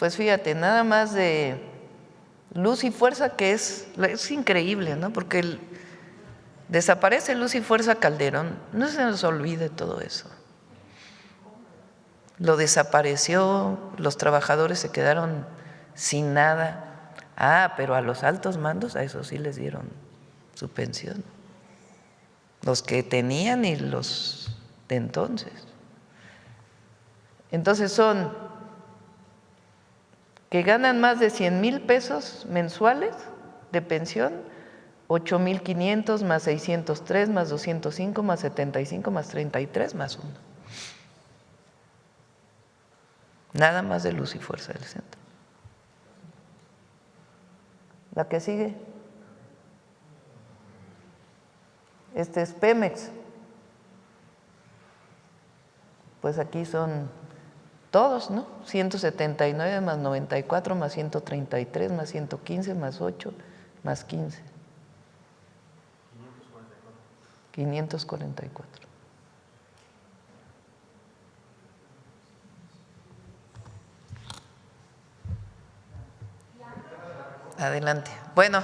Pues fíjate, nada más de Luz y Fuerza, que es increíble, ¿no? Porque desaparece Luz y Fuerza Calderón, no se nos olvide todo eso. Lo desapareció, los trabajadores se quedaron sin nada. Pero a los altos mandos, a esos sí les dieron su pensión. Los que tenían y los de entonces. Entonces son que ganan más de 100,000 pesos mensuales de pensión, 8,500 más 603 más 205 más 75 más 33 más 1. Nada más de Luz y Fuerza del Centro. La que sigue. Este es Pemex. Pues aquí son todos, ¿no? 179 más 94 más 133 más 115 más 8 más 15. 544. Adelante. Bueno,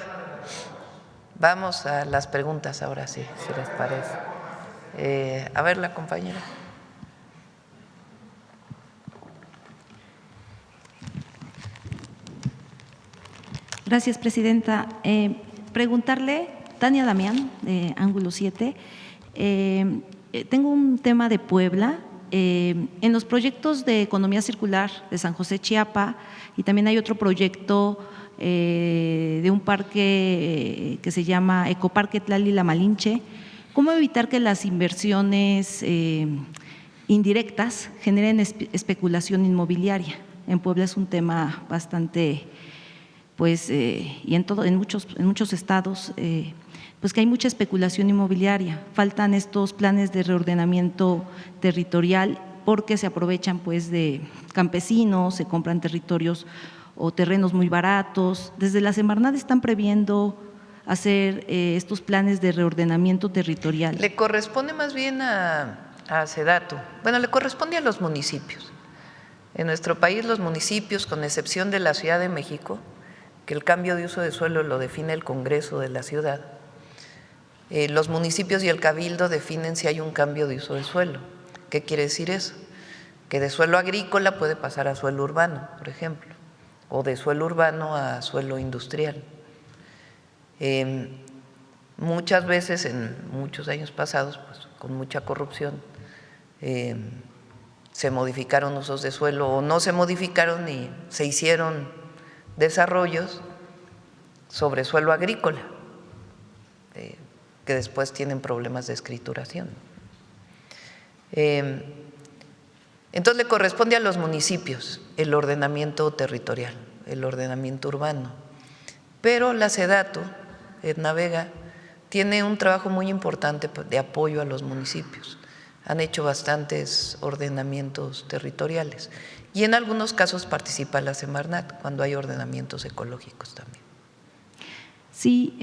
vamos a las preguntas ahora sí, si les parece. A ver, la compañera. Gracias, presidenta. Preguntarle, Tania Damián, de Ángulo 7, tengo un tema de Puebla. En los proyectos de economía circular de San José Chiapa, y también hay otro proyecto de un parque que se llama Ecoparque Tlali-La Malinche. ¿Cómo evitar que las inversiones indirectas generen especulación inmobiliaria? En Puebla es un tema bastante, pues, y en muchos estados, pues que hay mucha especulación inmobiliaria. Faltan estos planes de reordenamiento territorial porque se aprovechan pues de campesinos, se compran territorios o terrenos muy baratos. Desde la Semarnat están previendo hacer estos planes de reordenamiento territorial. Le corresponde más bien a SEDATU. Bueno, le corresponde a los municipios. En nuestro país los municipios, con excepción de la Ciudad de México, que el cambio de uso de suelo lo define el Congreso de la ciudad, los municipios y el Cabildo definen si hay un cambio de uso de suelo. ¿Qué quiere decir eso? Que de suelo agrícola puede pasar a suelo urbano, por ejemplo, o de suelo urbano a suelo industrial. Muchas veces, en muchos años pasados, pues, con mucha corrupción, se modificaron usos de suelo o no se modificaron y se hicieron desarrollos sobre suelo agrícola, que después tienen problemas de escrituración. Entonces le corresponde a los municipios el ordenamiento territorial, el ordenamiento urbano, pero la SEDATU, Edna Vega, tiene un trabajo muy importante de apoyo a los municipios. Han hecho bastantes ordenamientos territoriales y en algunos casos participa la Semarnat cuando hay ordenamientos ecológicos también. Sí,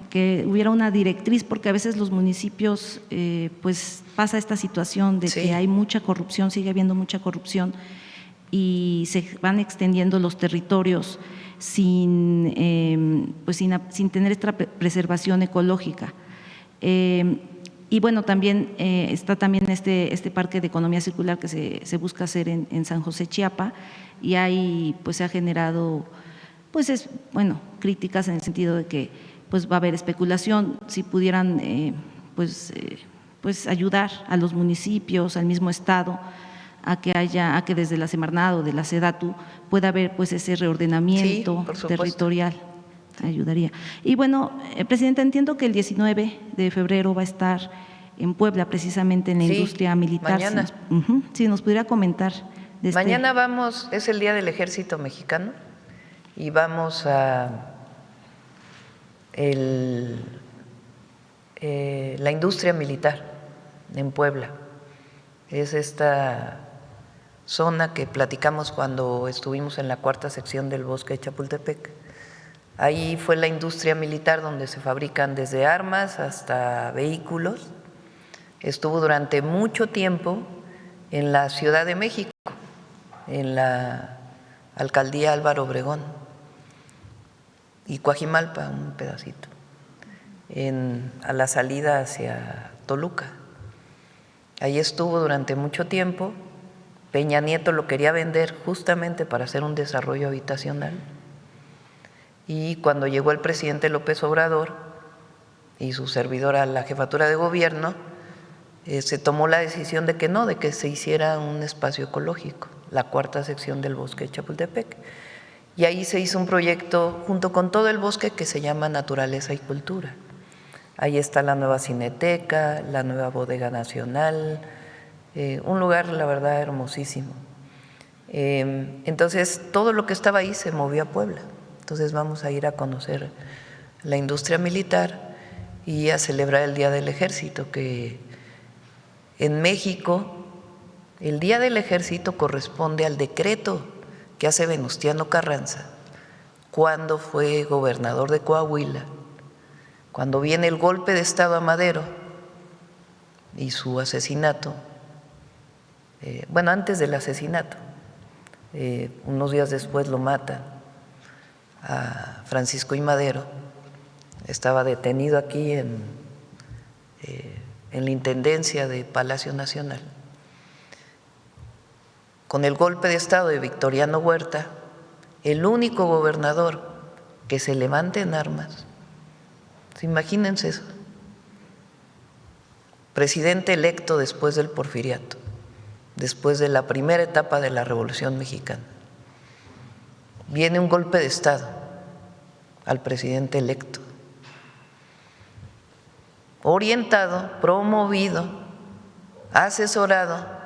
que hubiera una directriz, porque a veces los municipios, pues pasa esta situación de que hay mucha corrupción, sigue habiendo mucha corrupción y se van extendiendo los territorios sin tener esta preservación ecológica. Y bueno, también está también este parque de economía circular que se busca hacer en San José Chiapa, y ahí pues se ha generado críticas en el sentido de que pues va a haber especulación. Si pudieran ayudar a los municipios, al mismo estado, a que desde la Semarnat o de la SEDATU pueda haber pues ese reordenamiento territorial, ayudaría. Y bueno, Presidenta, entiendo que el 19 de febrero va a estar en Puebla, precisamente en la industria militar. Mañana. Si nos pudiera comentar. Mañana vamos, es el Día del Ejército Mexicano, y vamos a la industria militar en Puebla. Es esta zona que platicamos cuando estuvimos en la 4ª sección del Bosque de Chapultepec. Ahí fue la industria militar donde se fabrican desde armas hasta vehículos. Estuvo durante mucho tiempo en la Ciudad de México, en la Alcaldía Álvaro Obregón y Coajimalpa, un pedacito, a la salida hacia Toluca. Ahí estuvo durante mucho tiempo. Peña Nieto lo quería vender justamente para hacer un desarrollo habitacional. Y cuando llegó el presidente López Obrador y su servidora a la jefatura de gobierno, se tomó la decisión de que no, de que se hiciera un espacio ecológico, la cuarta sección del bosque de Chapultepec. Y ahí se hizo un proyecto junto con todo el bosque que se llama Naturaleza y Cultura. Ahí está la nueva Cineteca, la nueva Bodega Nacional, un lugar, la verdad, hermosísimo. Entonces, todo lo que estaba ahí se movió a Puebla. Entonces, vamos a ir a conocer la industria militar y a celebrar el Día del Ejército, que en México el Día del Ejército corresponde al decreto que hace Venustiano Carranza cuando fue gobernador de Coahuila, cuando viene el golpe de Estado a Madero y su asesinato. Bueno, antes del asesinato, unos días después lo matan a Francisco I. Madero. Estaba detenido aquí en la intendencia de Palacio Nacional. Con el golpe de Estado de Victoriano Huerta, el único gobernador que se levante en armas, imagínense eso, presidente electo después del Porfiriato, después de la primera etapa de la Revolución Mexicana. Viene un golpe de Estado al presidente electo, orientado, promovido, asesorado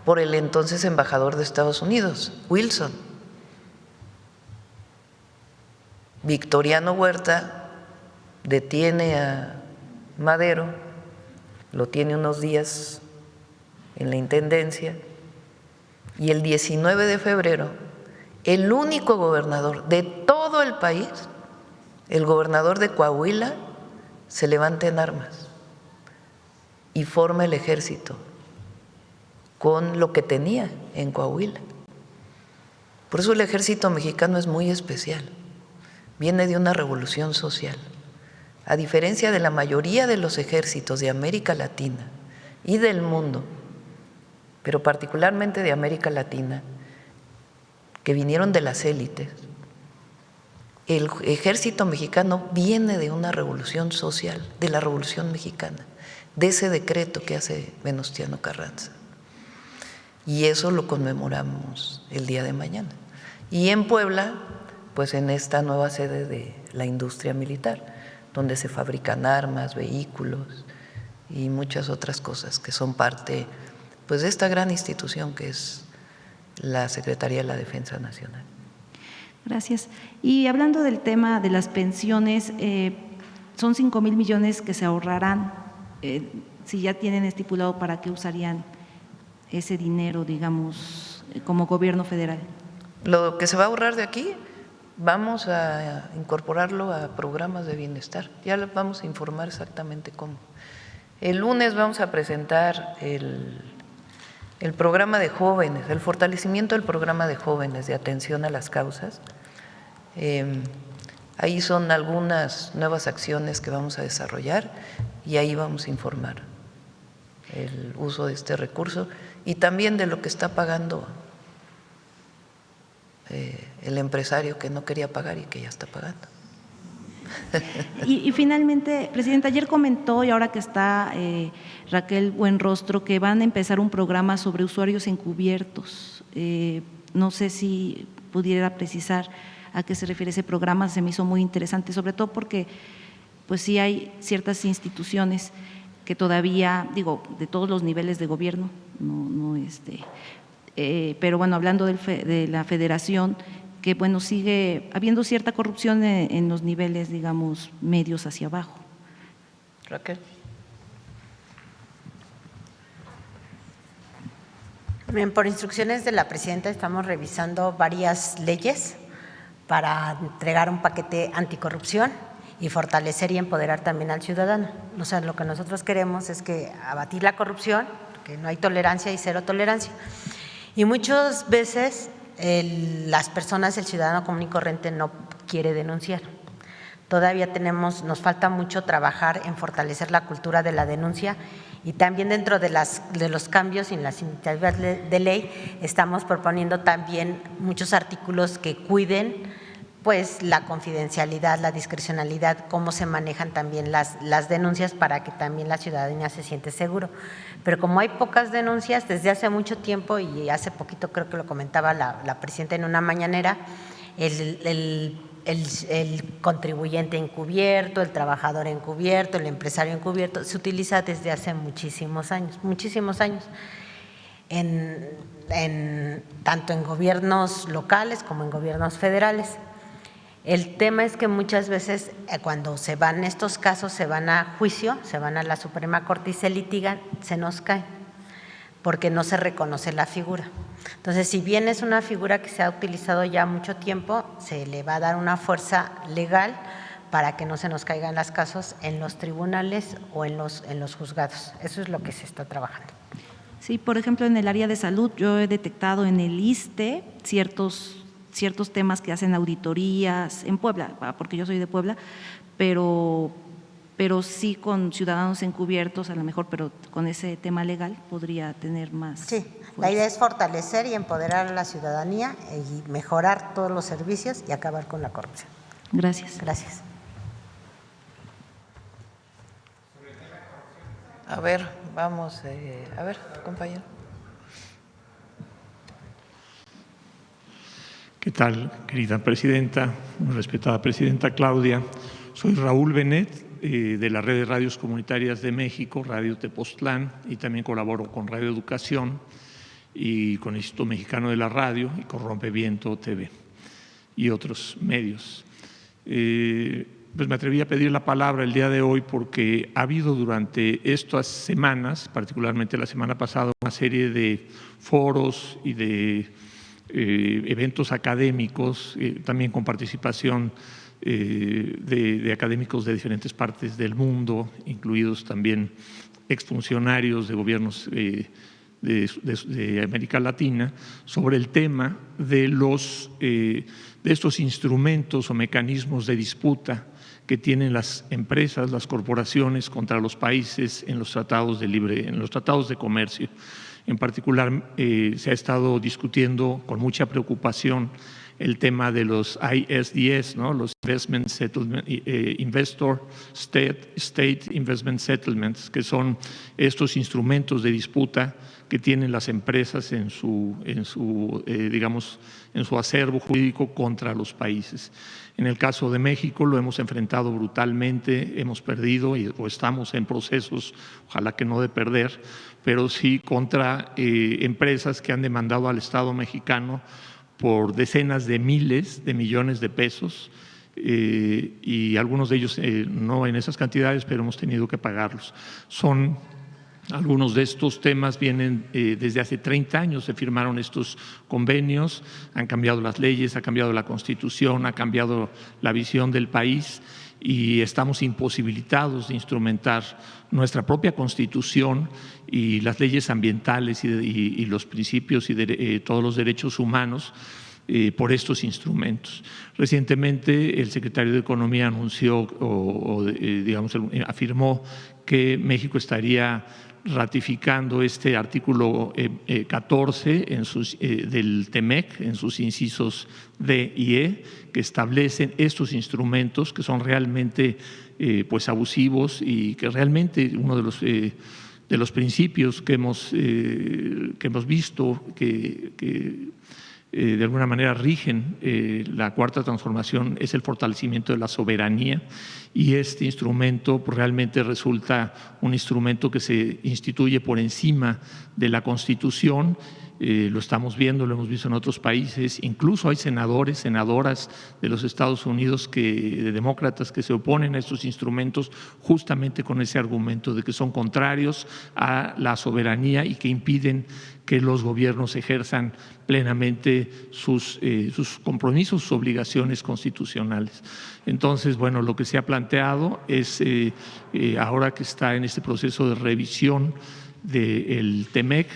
por el entonces embajador de Estados Unidos, Wilson. Victoriano Huerta detiene a Madero, lo tiene unos días en la intendencia, y el 19 de febrero, el único gobernador de todo el país, el gobernador de Coahuila, se levanta en armas y forma el ejército con lo que tenía en Coahuila. Por eso el ejército mexicano es muy especial, viene de una revolución social. A diferencia de la mayoría de los ejércitos de América Latina y del mundo, pero particularmente de América Latina, que vinieron de las élites, el ejército mexicano viene de una revolución social, de la Revolución Mexicana, de ese decreto que hace Venustiano Carranza. Y eso lo conmemoramos el día de mañana. Y en Puebla, pues en esta nueva sede de la industria militar, donde se fabrican armas, vehículos y muchas otras cosas que son parte, pues, de esta gran institución que es la Secretaría de la Defensa Nacional. Gracias. Y hablando del tema de las pensiones, son 5,000 millones que se ahorrarán. Si ya tienen estipulado para qué usarían ese dinero, digamos, como gobierno federal. Lo que se va a ahorrar de aquí, vamos a incorporarlo a programas de bienestar. Ya les vamos a informar exactamente cómo. El lunes vamos a presentar el programa de jóvenes, el fortalecimiento del programa de jóvenes de atención a las causas. Ahí son algunas nuevas acciones que vamos a desarrollar y ahí vamos a informar el uso de este recurso y también de lo que está pagando el empresario que no quería pagar y que ya está pagando. Y finalmente, Presidenta, ayer comentó, y ahora que está Raquel Buenrostro, que van a empezar un programa sobre usuarios encubiertos. No sé si pudiera precisar a qué se refiere ese programa, se me hizo muy interesante, sobre todo porque pues sí hay ciertas instituciones que todavía, digo, de todos los niveles de gobierno, pero bueno, hablando de la federación, que bueno, sigue habiendo cierta corrupción en los niveles, digamos, medios hacia abajo. Raquel. Bien, por instrucciones de la presidenta estamos revisando varias leyes para entregar un paquete anticorrupción y fortalecer y empoderar también al ciudadano. O sea, lo que nosotros queremos es que abatir la corrupción, que no hay tolerancia y cero tolerancia. Y muchas veces las personas, el ciudadano común y corriente no quiere denunciar. Todavía nos falta mucho trabajar en fortalecer la cultura de la denuncia, y también dentro de los cambios en las iniciativas de ley estamos proponiendo también muchos artículos que cuiden pues la confidencialidad, la discrecionalidad, cómo se manejan también las denuncias para que también la ciudadanía se siente seguro. Pero como hay pocas denuncias desde hace mucho tiempo, y hace poquito creo que lo comentaba la presidenta en una mañanera, el contribuyente encubierto, el trabajador encubierto, el empresario encubierto, se utiliza desde hace muchísimos años, tanto en gobiernos locales como en gobiernos federales. El tema es que muchas veces cuando se van estos casos, se van a juicio, se van a la Suprema Corte y se litigan, se nos caen, porque no se reconoce la figura. Entonces, si bien es una figura que se ha utilizado ya mucho tiempo, se le va a dar una fuerza legal para que no se nos caigan los casos en los tribunales o en los juzgados. Eso es lo que se está trabajando. Sí, por ejemplo, en el área de salud yo he detectado en el ISSSTE ciertos temas que hacen auditorías en Puebla, porque yo soy de Puebla, pero sí con ciudadanos encubiertos a lo mejor, pero con ese tema legal podría tener más. Sí, la idea es fortalecer y empoderar a la ciudadanía y mejorar todos los servicios y acabar con la corrupción. Gracias. Gracias. A ver, vamos, a ver, compañero. ¿Qué tal, querida presidenta, muy respetada presidenta Claudia? Soy Raúl Benet, de la Red de Radios Comunitarias de México, Radio Tepoztlán, y también colaboro con Radio Educación y con el Instituto Mexicano de la Radio y con Rompeviento TV y otros medios. Pues me atreví a pedir la palabra el día de hoy porque ha habido durante estas semanas, particularmente la semana pasada, una serie de foros y de eventos académicos, también con participación de académicos de diferentes partes del mundo, incluidos también exfuncionarios de gobiernos de América Latina, sobre el tema de estos instrumentos o mecanismos de disputa que tienen las empresas, las corporaciones contra los países en los tratados de comercio. En particular, se ha estado discutiendo con mucha preocupación el tema de los ISDS, ¿no? Los Investment Settlement, Investor State Investment Settlements, que son estos instrumentos de disputa que tienen las empresas en su acervo jurídico contra los países. En el caso de México lo hemos enfrentado brutalmente, hemos perdido o estamos en procesos, ojalá que no de perder, pero sí contra empresas que han demandado al Estado mexicano por decenas de miles de millones de pesos, y algunos de ellos no en esas cantidades, pero hemos tenido que pagarlos. Algunos de estos temas vienen desde hace 30 años, se firmaron estos convenios, han cambiado las leyes, ha cambiado la Constitución, ha cambiado la visión del país y estamos imposibilitados de instrumentar nuestra propia Constitución y las leyes ambientales y los principios y todos los derechos humanos por estos instrumentos. Recientemente el secretario de Economía anunció afirmó que México estaría ratificando este artículo 14 del TEMEC en sus incisos D y E, que establecen estos instrumentos que son realmente abusivos y que realmente uno de los principios que hemos visto que de alguna manera rigen la cuarta transformación es el fortalecimiento de la soberanía, y este instrumento realmente resulta un instrumento que se instituye por encima de la Constitución. Lo estamos viendo, lo hemos visto en otros países, incluso hay senadores, senadoras de los Estados Unidos, de demócratas, que se oponen a estos instrumentos justamente con ese argumento de que son contrarios a la soberanía y que impiden que los gobiernos ejerzan plenamente sus compromisos, sus obligaciones constitucionales. Entonces, bueno, lo que se ha planteado es, ahora que está en este proceso de revisión del TEMEC,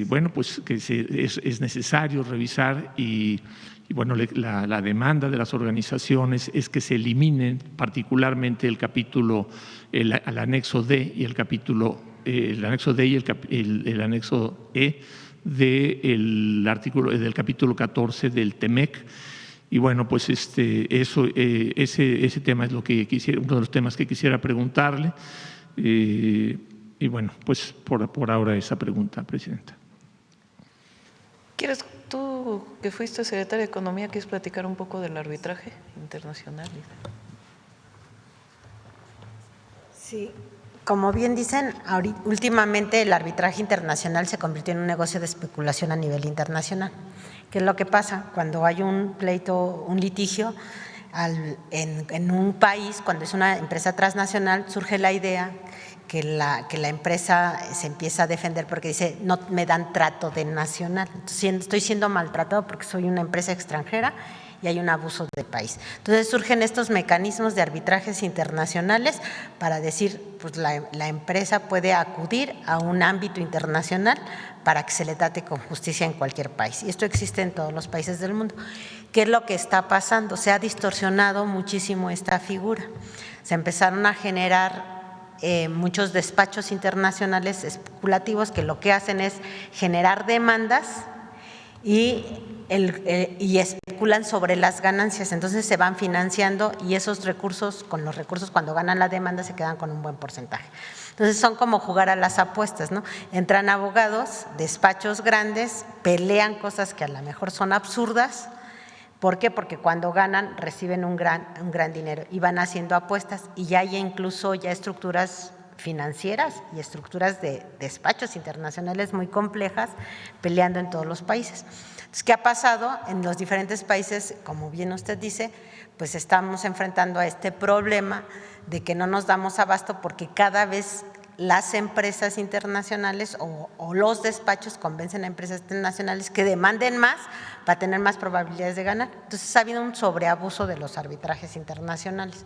bueno, pues que es necesario revisar y bueno, la demanda de las organizaciones es que se eliminen particularmente el capítulo, el anexo D y el capítulo, el anexo D y el anexo E del capítulo 14 del TEMEC. Y bueno, pues ese tema es uno de los temas que quisiera preguntarle. Y bueno, pues por ahora esa pregunta, Presidenta. ¿Quieres, tú que fuiste secretaria de Economía, quieres platicar un poco del arbitraje internacional? Sí, como bien dicen, últimamente el arbitraje internacional se convirtió en un negocio de especulación a nivel internacional. ¿Qué es lo que pasa? Cuando hay un pleito, un litigio en un país, cuando es una empresa transnacional, surge la idea que la empresa se empieza a defender porque dice, no me dan trato de nacional, entonces, estoy siendo maltratado porque soy una empresa extranjera y hay un abuso del país. Entonces surgen estos mecanismos de arbitrajes internacionales para decir, pues la empresa puede acudir a un ámbito internacional para que se le trate con justicia en cualquier país. Y esto existe en todos los países del mundo. ¿Qué es lo que está pasando? Se ha distorsionado muchísimo esta figura. Se empezaron a generar muchos despachos internacionales especulativos que lo que hacen es generar demandas y especulan sobre las ganancias, entonces se van financiando y esos recursos, con los recursos cuando ganan la demanda se quedan con un buen porcentaje. Entonces son como jugar a las apuestas, ¿no? Entran abogados, despachos grandes, pelean cosas que a lo mejor son absurdas. ¿Por qué? Porque cuando ganan reciben un gran dinero y van haciendo apuestas y ya hay incluso ya estructuras financieras y estructuras de despachos internacionales muy complejas peleando en todos los países. Entonces, ¿qué ha pasado? En los diferentes países, como bien usted dice, pues estamos enfrentando a este problema de que no nos damos abasto porque cada vez las empresas internacionales o los despachos convencen a empresas internacionales que demanden más para tener más probabilidades de ganar. Entonces ha habido un sobreabuso de los arbitrajes internacionales.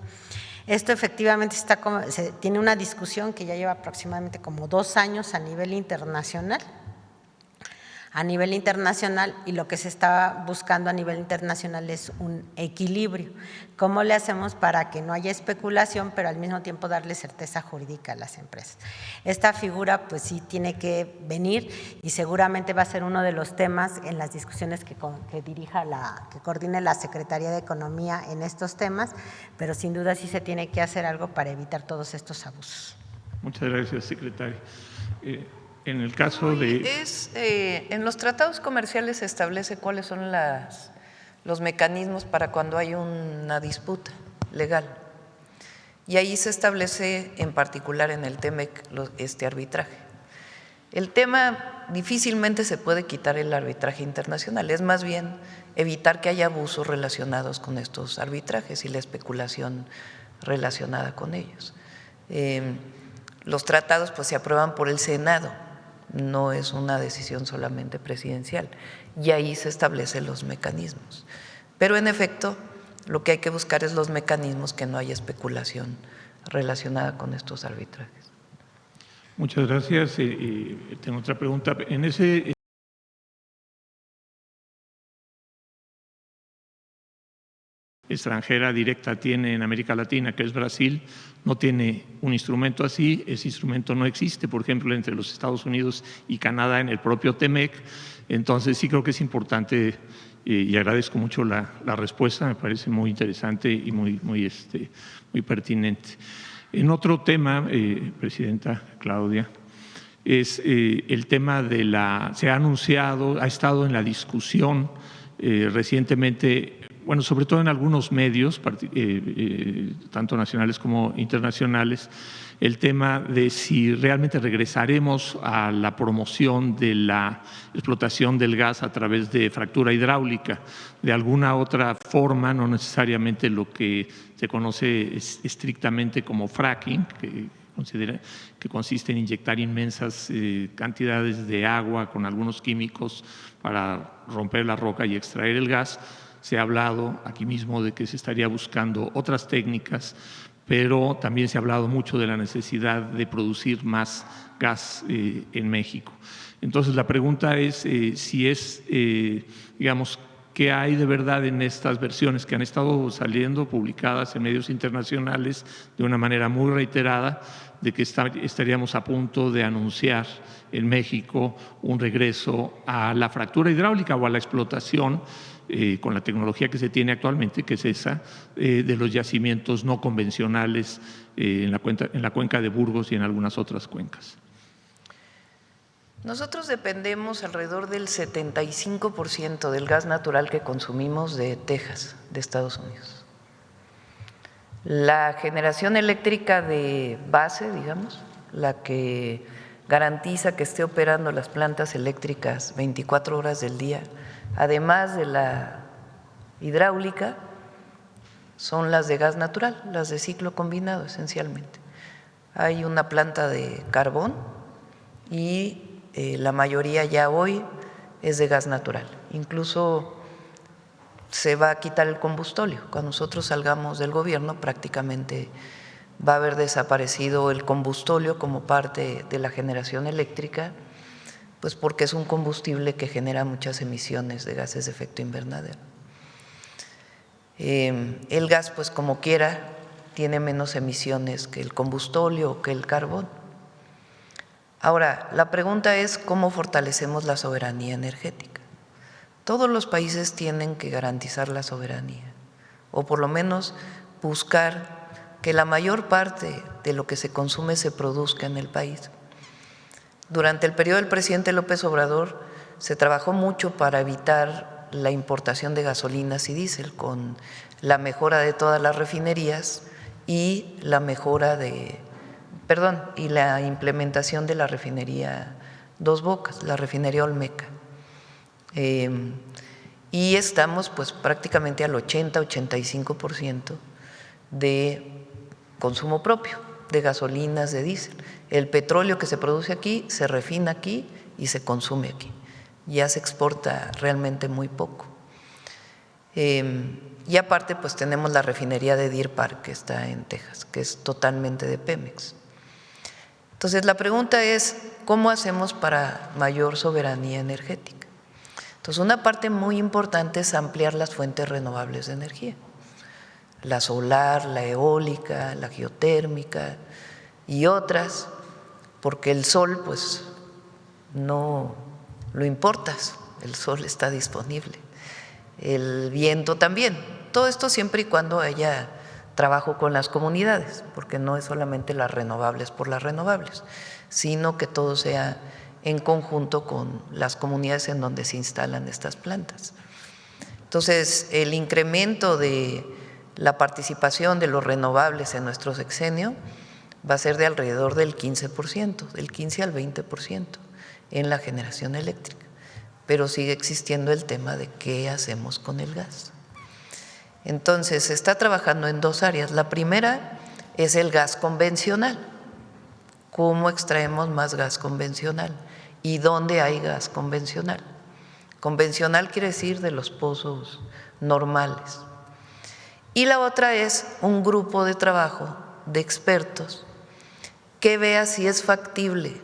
Esto efectivamente tiene una discusión que ya lleva aproximadamente como 2 años a nivel internacional. Y lo que se está buscando a nivel internacional es un equilibrio. ¿Cómo le hacemos para que no haya especulación, pero al mismo tiempo darle certeza jurídica a las empresas? Esta figura pues sí tiene que venir y seguramente va a ser uno de los temas en las discusiones que coordine la Secretaría de Economía en estos temas, pero sin duda sí se tiene que hacer algo para evitar todos estos abusos. Muchas gracias, secretaria. En el caso de… en los tratados comerciales se establece cuáles son los mecanismos para cuando hay una disputa legal. Y ahí se establece en particular en el TEMEC este arbitraje. El tema difícilmente se puede quitar el arbitraje internacional, es más bien evitar que haya abusos relacionados con estos arbitrajes y la especulación relacionada con ellos. Los tratados pues se aprueban por el Senado, no es una decisión solamente presidencial, y ahí se establecen los mecanismos. Pero en efecto, lo que hay que buscar es los mecanismos que no haya especulación relacionada con estos arbitrajes. Muchas gracias. Tengo otra pregunta. En ese… extranjera directa tiene en América Latina, que es Brasil, no tiene un instrumento así, ese instrumento no existe, por ejemplo, entre los Estados Unidos y Canadá en el propio TEMEC. Entonces sí creo que es importante y agradezco mucho la respuesta, me parece muy interesante y muy pertinente. En otro tema, Presidenta Claudia, es el tema se ha anunciado, ha estado en la discusión recientemente, bueno, sobre todo en algunos medios, tanto nacionales como internacionales, el tema de si realmente regresaremos a la promoción de la explotación del gas a través de fractura hidráulica, de alguna otra forma, no necesariamente lo que se conoce estrictamente como fracking, que consiste en inyectar inmensas cantidades de agua con algunos químicos para romper la roca y extraer el gas. Se ha hablado aquí mismo de que se estaría buscando otras técnicas pero también se ha hablado mucho de la necesidad de producir más gas en México. Entonces, la pregunta es si es, digamos, ¿qué hay de verdad en estas versiones que han estado saliendo, publicadas en medios internacionales de una manera muy reiterada, de que estaríamos a punto de anunciar en México un regreso a la fractura hidráulica o a la explotación con la tecnología que se tiene actualmente, que es esa, de los yacimientos no convencionales en la cuenca de Burgos y en algunas otras cuencas? Nosotros dependemos alrededor del 75% del gas natural que consumimos de Texas, de Estados Unidos. La generación eléctrica de base, digamos, la que garantiza que esté operando las plantas eléctricas 24 horas del día, además de la hidráulica, son las de gas natural, las de ciclo combinado esencialmente. Hay una planta de carbón y la mayoría ya hoy es de gas natural. Incluso se va a quitar el combustóleo. Cuando nosotros salgamos del gobierno prácticamente va a haber desaparecido el combustóleo como parte de la generación eléctrica, pues porque es un combustible que genera muchas emisiones de gases de efecto invernadero. El gas, pues como quiera, tiene menos emisiones que el combustóleo o que el carbón. Ahora, la pregunta es cómo fortalecemos la soberanía energética. Todos los países tienen que garantizar la soberanía, o por lo menos buscar que la mayor parte de lo que se consume se produzca en el país. Durante el periodo del presidente López Obrador se trabajó mucho para evitar la importación de gasolinas y diésel, con la mejora de todas las refinerías y la la implementación de la refinería Dos Bocas, la refinería Olmeca. Y estamos pues prácticamente al 80-85% de consumo propio, de gasolinas, de diésel. El petróleo que se produce aquí se refina aquí y se consume aquí. Ya se exporta realmente muy poco. Y aparte pues tenemos la refinería de Deer Park que está en Texas, que es totalmente de Pemex. Entonces la pregunta es, ¿cómo hacemos para mayor soberanía energética? Entonces una parte muy importante es ampliar las fuentes renovables de energía. La solar, la eólica, la geotérmica y otras, porque el sol pues no lo importas, el sol está disponible, el viento también, todo esto siempre y cuando haya trabajo con las comunidades, porque no es solamente las renovables por las renovables, sino que todo sea en conjunto con las comunidades en donde se instalan estas plantas. Entonces, el incremento de la participación de los renovables en nuestro sexenio va a ser de alrededor del 15%, del 15 al 20% en la generación eléctrica, pero sigue existiendo el tema de qué hacemos con el gas. Entonces, se está trabajando en dos áreas. La primera es el gas convencional. ¿Cómo extraemos más gas convencional? ¿Y dónde hay gas convencional? Convencional quiere decir de los pozos normales. Y la otra es un grupo de trabajo de expertos que vea si es factible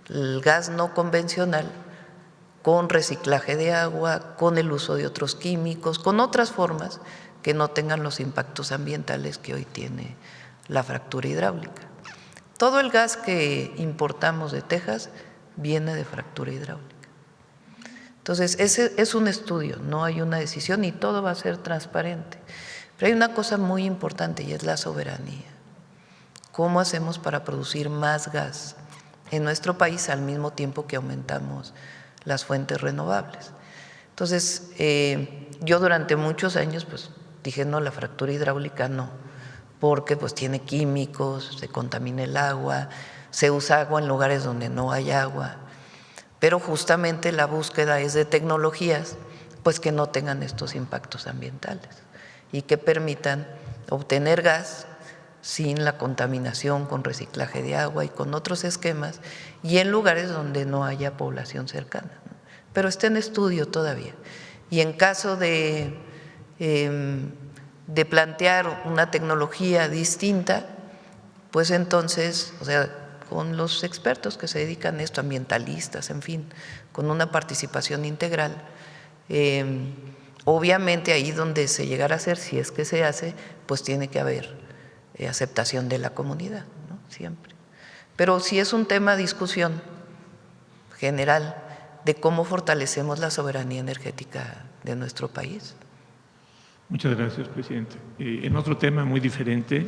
el gas no convencional con reciclaje de agua, con el uso de otros químicos, con otras formas que no tengan los impactos ambientales que hoy tiene la fractura hidráulica. Todo el gas que importamos de Texas viene de fractura hidráulica. Entonces, ese es un estudio, no hay una decisión y todo va a ser transparente. Pero hay una cosa muy importante y es la soberanía. ¿Cómo hacemos para producir más gas en nuestro país al mismo tiempo que aumentamos las fuentes renovables? Entonces, yo durante muchos años pues dije no, la fractura hidráulica no, porque pues tiene químicos, se contamina el agua, se usa agua en lugares donde no hay agua, pero justamente la búsqueda es de tecnologías pues que no tengan estos impactos ambientales y que permitan obtener gas sin la contaminación, con reciclaje de agua y con otros esquemas, y en lugares donde no haya población cercana, ¿no? Pero está en estudio todavía. Y en caso de de plantear una tecnología distinta, pues entonces, o sea, con los expertos que se dedican a esto, ambientalistas, en fin, con una participación integral, obviamente ahí donde se llegara a hacer, si es que se hace, pues tiene que haber aceptación de la comunidad, ¿no? Siempre. Pero sí es un tema de discusión general de cómo fortalecemos la soberanía energética de nuestro país. Muchas gracias, presidente. En otro tema muy diferente,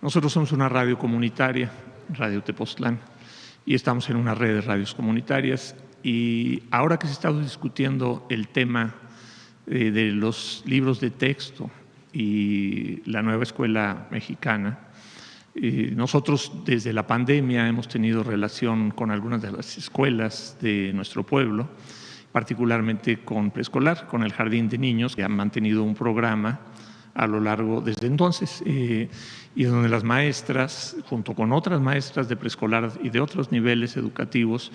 nosotros somos una radio comunitaria, Radio Tepoztlán, y estamos en una red de radios comunitarias. Y ahora que se está discutiendo el tema de los libros de texto y la nueva escuela mexicana, nosotros desde la pandemia hemos tenido relación con algunas de las escuelas de nuestro pueblo, particularmente con preescolar, con el Jardín de Niños, que han mantenido un programa a lo largo desde entonces, y donde las maestras, junto con otras maestras de preescolar y de otros niveles educativos,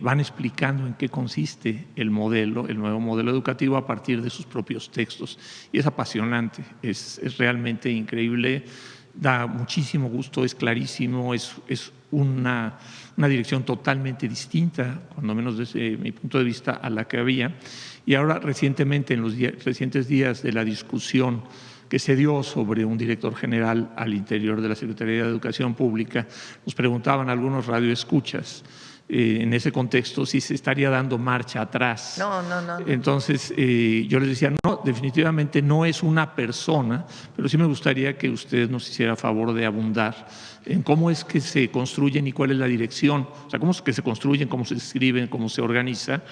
van explicando en qué consiste el modelo, el nuevo modelo educativo a partir de sus propios textos. Y es apasionante, es realmente increíble, da muchísimo gusto, es clarísimo, es una dirección totalmente distinta, cuando menos desde mi punto de vista, a la que había. Y ahora recientemente, en los recientes días de la discusión que se dio sobre un director general al interior de la Secretaría de Educación Pública, nos preguntaban algunos radioescuchas en ese contexto si se estaría dando marcha atrás. No. Entonces yo les decía, no, definitivamente no es una persona, pero sí me gustaría que usted nos hiciera favor de abundar en cómo es que se construyen y cuál es la dirección, o sea, cómo es que se construyen, cómo se escriben, cómo se organiza,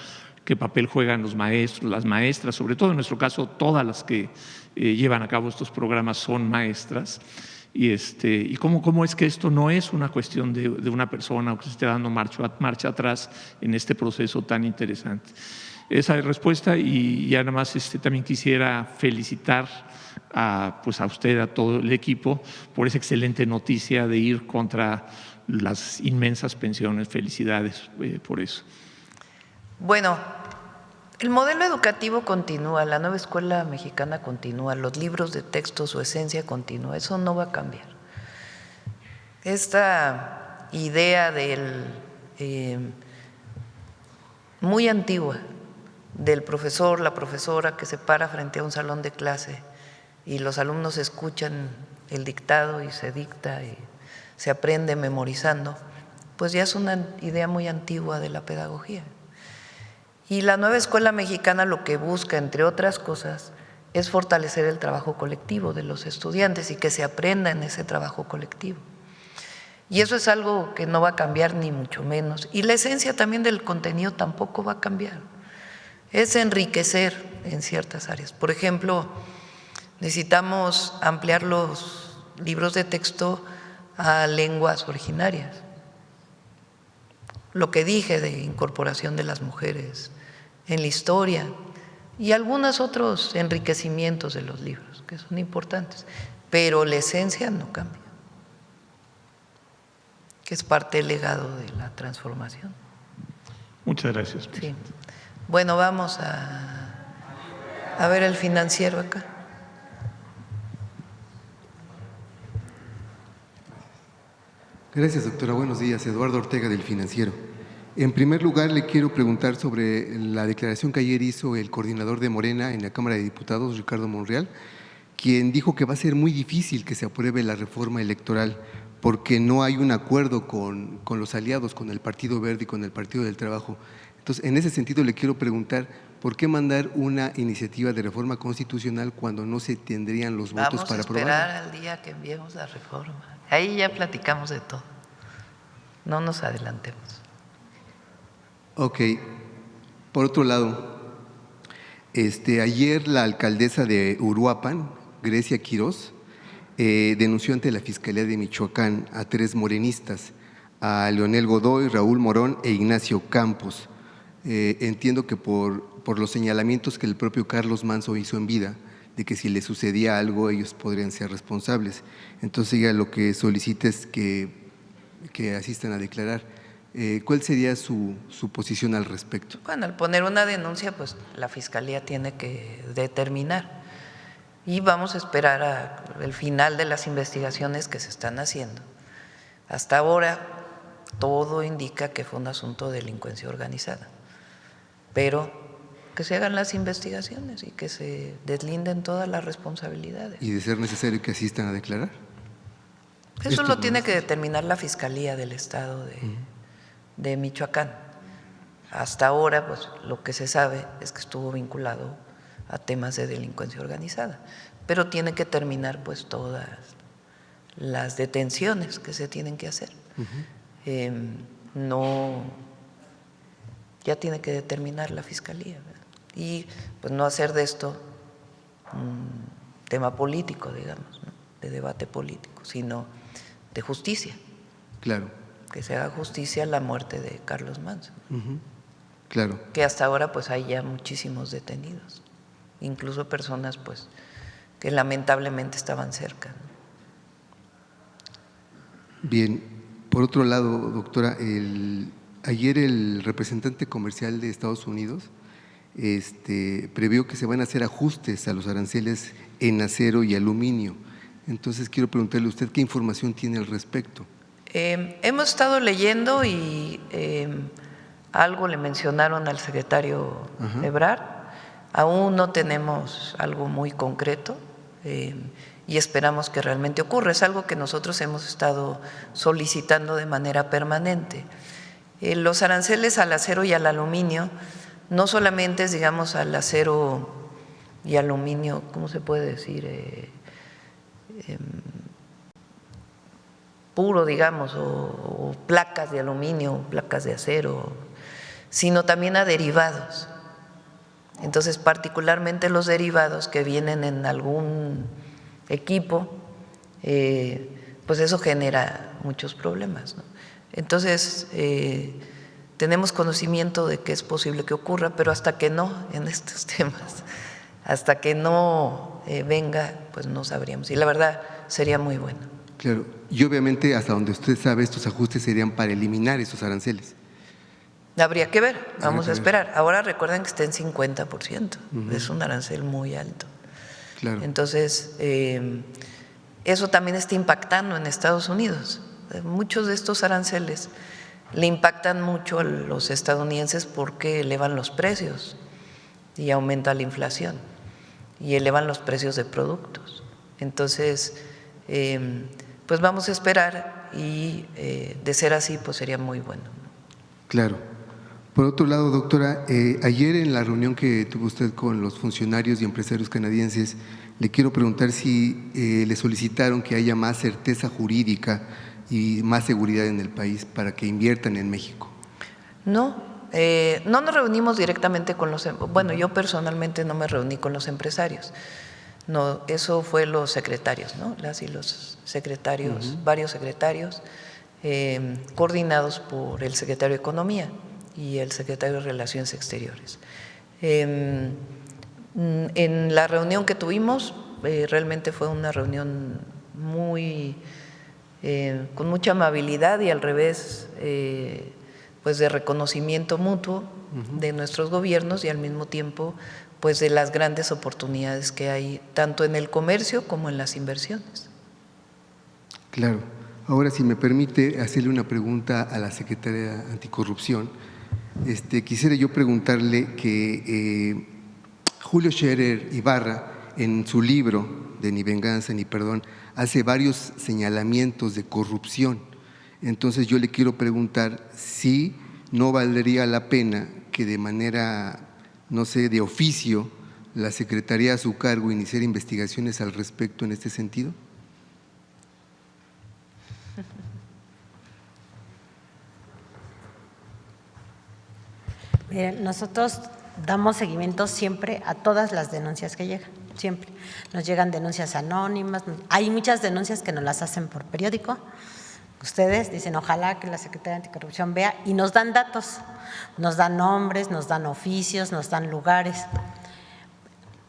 qué papel juegan los maestros, las maestras, sobre todo en nuestro caso, todas las que llevan a cabo estos programas son maestras. Y cómo es que esto no es una cuestión de una persona o que se esté dando marcha atrás en este proceso tan interesante. Esa es respuesta, y ya nada más también quisiera felicitar a usted, a todo el equipo, por esa excelente noticia de ir contra las inmensas pensiones. Felicidades por eso. Bueno, el modelo educativo continúa, la nueva escuela mexicana continúa, los libros de texto, su esencia continúa, eso no va a cambiar. Esta idea muy antigua del profesor, la profesora que se para frente a un salón de clase y los alumnos escuchan el dictado y se dicta y se aprende memorizando, pues ya es una idea muy antigua de la pedagogía. Y la nueva escuela mexicana lo que busca, entre otras cosas, es fortalecer el trabajo colectivo de los estudiantes y que se aprenda en ese trabajo colectivo. Y eso es algo que no va a cambiar ni mucho menos. Y la esencia también del contenido tampoco va a cambiar. Es enriquecer en ciertas áreas. Por ejemplo, necesitamos ampliar los libros de texto a lenguas originarias. Lo que dije de incorporación de las mujeres en la historia y algunos otros enriquecimientos de los libros que son importantes, pero la esencia no cambia, que es parte del legado de la transformación. Muchas gracias, presidente. Sí. Bueno, vamos a ver el financiero acá. Gracias, doctora. Buenos días. Eduardo Ortega, del Financiero. En primer lugar, le quiero preguntar sobre la declaración que ayer hizo el coordinador de Morena en la Cámara de Diputados, Ricardo Monreal, quien dijo que va a ser muy difícil que se apruebe la reforma electoral porque no hay un acuerdo con los aliados, con el Partido Verde y con el Partido del Trabajo. Entonces, en ese sentido, le quiero preguntar, ¿por qué mandar una iniciativa de reforma constitucional cuando no se tendrían los votos para aprobarla? Vamos a esperar al día que enviemos la reforma. Ahí ya platicamos de todo. No nos adelantemos. Ok. Por otro lado, ayer la alcaldesa de Uruapan, Grecia Quirós, denunció ante la Fiscalía de Michoacán a 3 morenistas, a Leonel Godoy, Raúl Morón e Ignacio Campos. Entiendo que por los señalamientos que el propio Carlos Manzo hizo en vida, de que si le sucedía algo ellos podrían ser responsables. Entonces ella lo que solicita es que asistan a declarar. ¿Cuál sería su posición al respecto? Bueno, al poner una denuncia, pues la Fiscalía tiene que determinar. y vamos a esperar a el final de las investigaciones que se están haciendo. Hasta ahora todo indica que fue un asunto de delincuencia organizada, pero que se hagan las investigaciones y que se deslinden todas las responsabilidades. ¿Y de ser necesario que asistan a declarar? Eso lo tiene que determinar la Fiscalía del Estado de Michoacán. Hasta ahora, pues lo que se sabe es que estuvo vinculado a temas de delincuencia organizada, pero tiene que terminar pues todas las detenciones que se tienen que hacer. Ya tiene que determinar la Fiscalía, ¿verdad? Y pues no hacer de esto un tema político, digamos, ¿no?, de debate político, sino de justicia. Claro. Que se haga justicia a la muerte de Carlos Manzo. Claro. Que hasta ahora pues hay ya muchísimos detenidos, incluso personas pues que lamentablemente estaban cerca, ¿no? Bien, por otro lado, doctora, ayer el representante comercial de Estados Unidos previó que se van a hacer ajustes a los aranceles en acero y aluminio. Entonces quiero preguntarle a usted qué información tiene al respecto. Hemos estado leyendo y algo le mencionaron al secretario Ebrard. Aún no tenemos algo muy concreto y esperamos que realmente ocurra. Es algo que nosotros hemos estado solicitando de manera permanente. Los aranceles al acero y al aluminio no solamente es, digamos, al acero y aluminio, ¿cómo se puede decir?, puro, digamos, o placas de aluminio, placas de acero, sino también a derivados. Entonces, particularmente los derivados que vienen en algún equipo, pues eso genera muchos problemas, ¿no? Entonces, tenemos conocimiento de que es posible que ocurra, pero hasta que no, en estos temas, hasta que no venga, pues no sabríamos. Y la verdad sería muy bueno. Claro, y obviamente hasta donde usted sabe estos ajustes serían para eliminar esos aranceles. Habría que ver, vamos a esperar. Ahora recuerden que está en 50%, es un arancel muy alto. Claro. Entonces, eso también está impactando en Estados Unidos. Muchos de estos aranceles le impactan mucho a los estadounidenses porque elevan los precios y aumenta la inflación y elevan los precios de productos. Entonces, pues vamos a esperar y de ser así, pues sería muy bueno. Claro. Por otro lado, doctora, ayer en la reunión que tuvo usted con los funcionarios y empresarios canadienses, le quiero preguntar si le solicitaron que haya más certeza jurídica y más seguridad en el país para que inviertan en México. No, no nos reunimos directamente con los, bueno, yo personalmente no me reuní con los empresarios. No, eso fue los secretarios, ¿no? Las y los secretarios, varios secretarios, coordinados por el secretario de Economía y el secretario de Relaciones Exteriores. En la reunión que tuvimos, realmente fue una reunión muy, con mucha amabilidad y al revés, pues de reconocimiento mutuo de nuestros gobiernos y al mismo tiempo pues de las grandes oportunidades que hay tanto en el comercio como en las inversiones. Claro. Ahora, si me permite hacerle una pregunta a la secretaria Anticorrupción, quisiera yo preguntarle que Julio Scherer Ibarra, en su libro de Ni Venganza ni Perdón, hace varios señalamientos de corrupción. Entonces yo le quiero preguntar si no valdría la pena que de manera, no sé, de oficio, la Secretaría a su cargo iniciar investigaciones al respecto en este sentido. Miren, nosotros damos seguimiento siempre a todas las denuncias que llegan, siempre. Nos llegan denuncias anónimas, hay muchas denuncias que nos las hacen por periódico. Ustedes dicen, ojalá que la Secretaría de Anticorrupción vea y nos dan datos, nos dan nombres, nos dan oficios, nos dan lugares.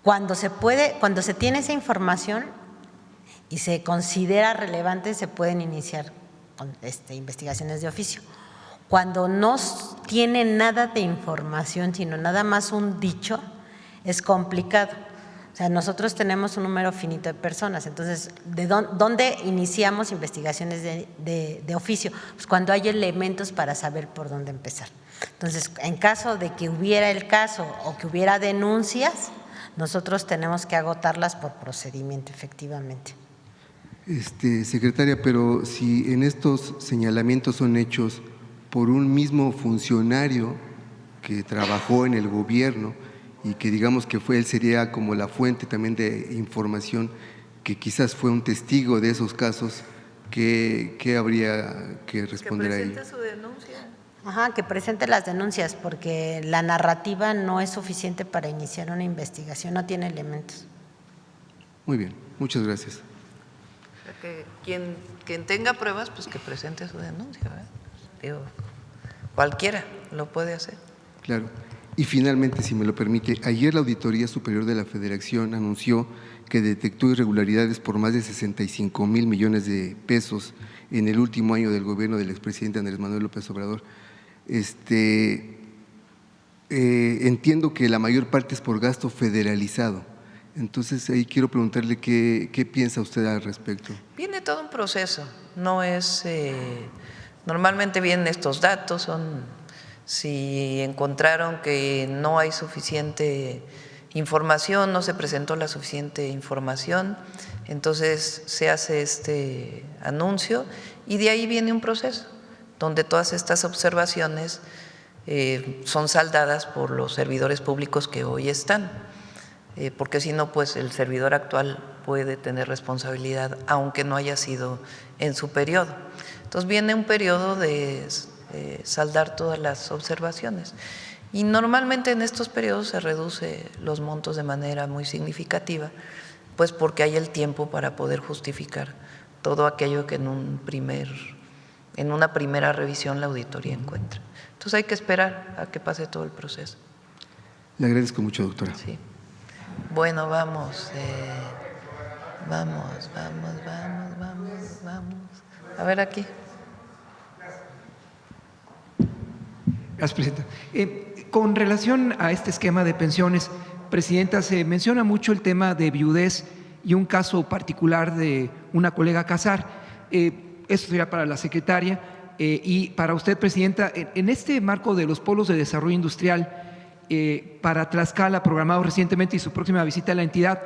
Cuando se puede, cuando se tiene esa información y se considera relevante, se pueden iniciar investigaciones de oficio. Cuando no tiene nada de información, sino nada más un dicho, es complicado. O sea, nosotros tenemos un número finito de personas, entonces, ¿dónde iniciamos investigaciones de oficio? Pues cuando hay elementos para saber por dónde empezar. Entonces, en caso de que hubiera el caso o que hubiera denuncias, nosotros tenemos que agotarlas por procedimiento, efectivamente. Secretaria, pero si en estos señalamientos son hechos por un mismo funcionario que trabajó en el gobierno y que digamos que él sería como la fuente también de información, que quizás fue un testigo de esos casos, ¿qué habría que responder a ello? Que presente su denuncia. Ajá, que presente las denuncias, porque la narrativa no es suficiente para iniciar una investigación, no tiene elementos. Muy bien, muchas gracias. O sea, que quien tenga pruebas, pues que presente su denuncia, ¿verdad? Digo, cualquiera lo puede hacer. Claro. Y finalmente, si me lo permite, ayer la Auditoría Superior de la Federación anunció que detectó irregularidades por más de 65,000 millones de pesos en el último año del gobierno del expresidente Andrés Manuel López Obrador. Entiendo que la mayor parte es por gasto federalizado. Entonces, ahí quiero preguntarle qué piensa usted al respecto. Viene todo un proceso, no es… normalmente vienen estos datos, si encontraron que no hay suficiente información, no se presentó la suficiente información, entonces se hace este anuncio y de ahí viene un proceso donde todas estas observaciones son saldadas por los servidores públicos que hoy están, porque si no, pues el servidor actual puede tener responsabilidad, aunque no haya sido en su periodo. Entonces viene un periodo de saldar todas las observaciones y normalmente en estos periodos se reduce los montos de manera muy significativa, pues porque hay el tiempo para poder justificar todo aquello que en una primera revisión la auditoría encuentra. Entonces hay que esperar a que pase todo el proceso. Le agradezco mucho, doctora. Sí. Bueno, vamos. A ver aquí. Gracias, Presidenta. Con relación a este esquema de pensiones, Presidenta, se menciona mucho el tema de viudez y un caso particular de una colega Casar. Esto sería para la secretaria y para usted, Presidenta. En este marco de los polos de desarrollo industrial para Tlaxcala, programado recientemente y su próxima visita a la entidad,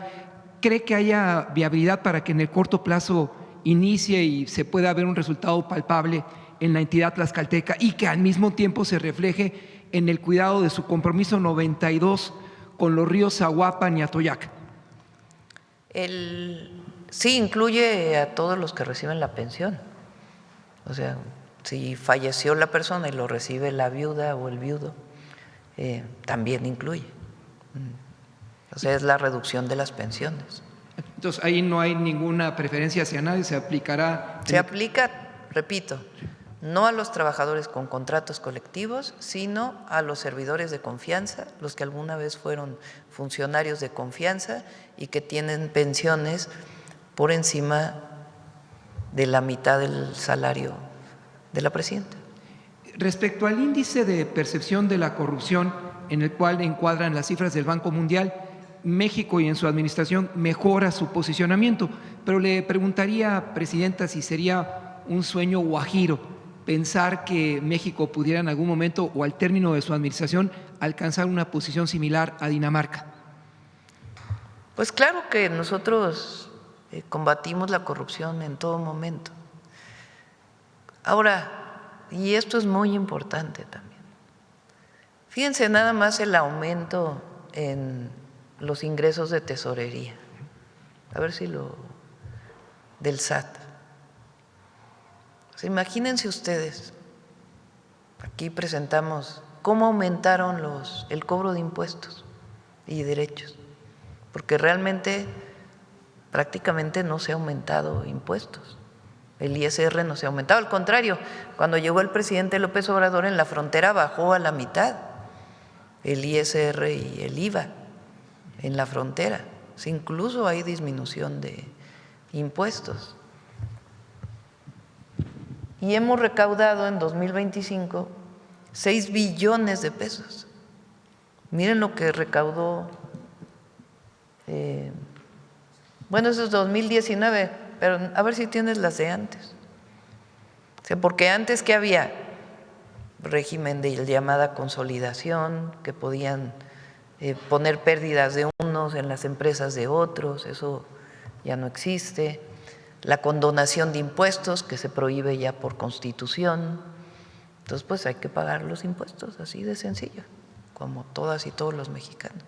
¿cree que haya viabilidad para que en el corto plazo inicie y se pueda ver un resultado palpable en la entidad tlaxcalteca y que al mismo tiempo se refleje en el cuidado de su compromiso 92 con los ríos Zahuapan y Atoyac? Sí, incluye a todos los que reciben la pensión. O sea, si falleció la persona y lo recibe la viuda o el viudo, también incluye. O sea, es la reducción de las pensiones. Entonces, ahí no hay ninguna preferencia hacia nadie, se aplicará… Se aplica, repito, no a los trabajadores con contratos colectivos, sino a los servidores de confianza, los que alguna vez fueron funcionarios de confianza y que tienen pensiones por encima de la mitad del salario de la presidenta. Respecto al índice de percepción de la corrupción, en el cual encuadran las cifras del Banco Mundial, México y en su administración mejora su posicionamiento, pero le preguntaría, Presidenta, si sería un sueño guajiro pensar que México pudiera en algún momento o al término de su administración alcanzar una posición similar a Dinamarca. Pues claro que nosotros combatimos la corrupción en todo momento. Ahora, y esto es muy importante también, fíjense nada más el aumento en los ingresos de tesorería, a ver si del SAT. O sea, imagínense ustedes, aquí presentamos cómo aumentaron el cobro de impuestos y derechos, porque realmente prácticamente no se ha aumentado impuestos. El ISR no se ha aumentado, al contrario, cuando llegó el presidente López Obrador en la frontera bajó a la mitad el ISR y el IVA en la frontera, o sea, incluso hay disminución de impuestos. Y hemos recaudado en 2025 6 billones de pesos. Miren lo que recaudó Bueno, eso es 2019, pero a ver si tienes las de antes. O sea, porque antes que había régimen de llamada consolidación, que podían poner pérdidas de unos en las empresas de otros, eso ya no existe. La condonación de impuestos, que se prohíbe ya por Constitución. Entonces, pues hay que pagar los impuestos, así de sencillo, como todas y todos los mexicanos.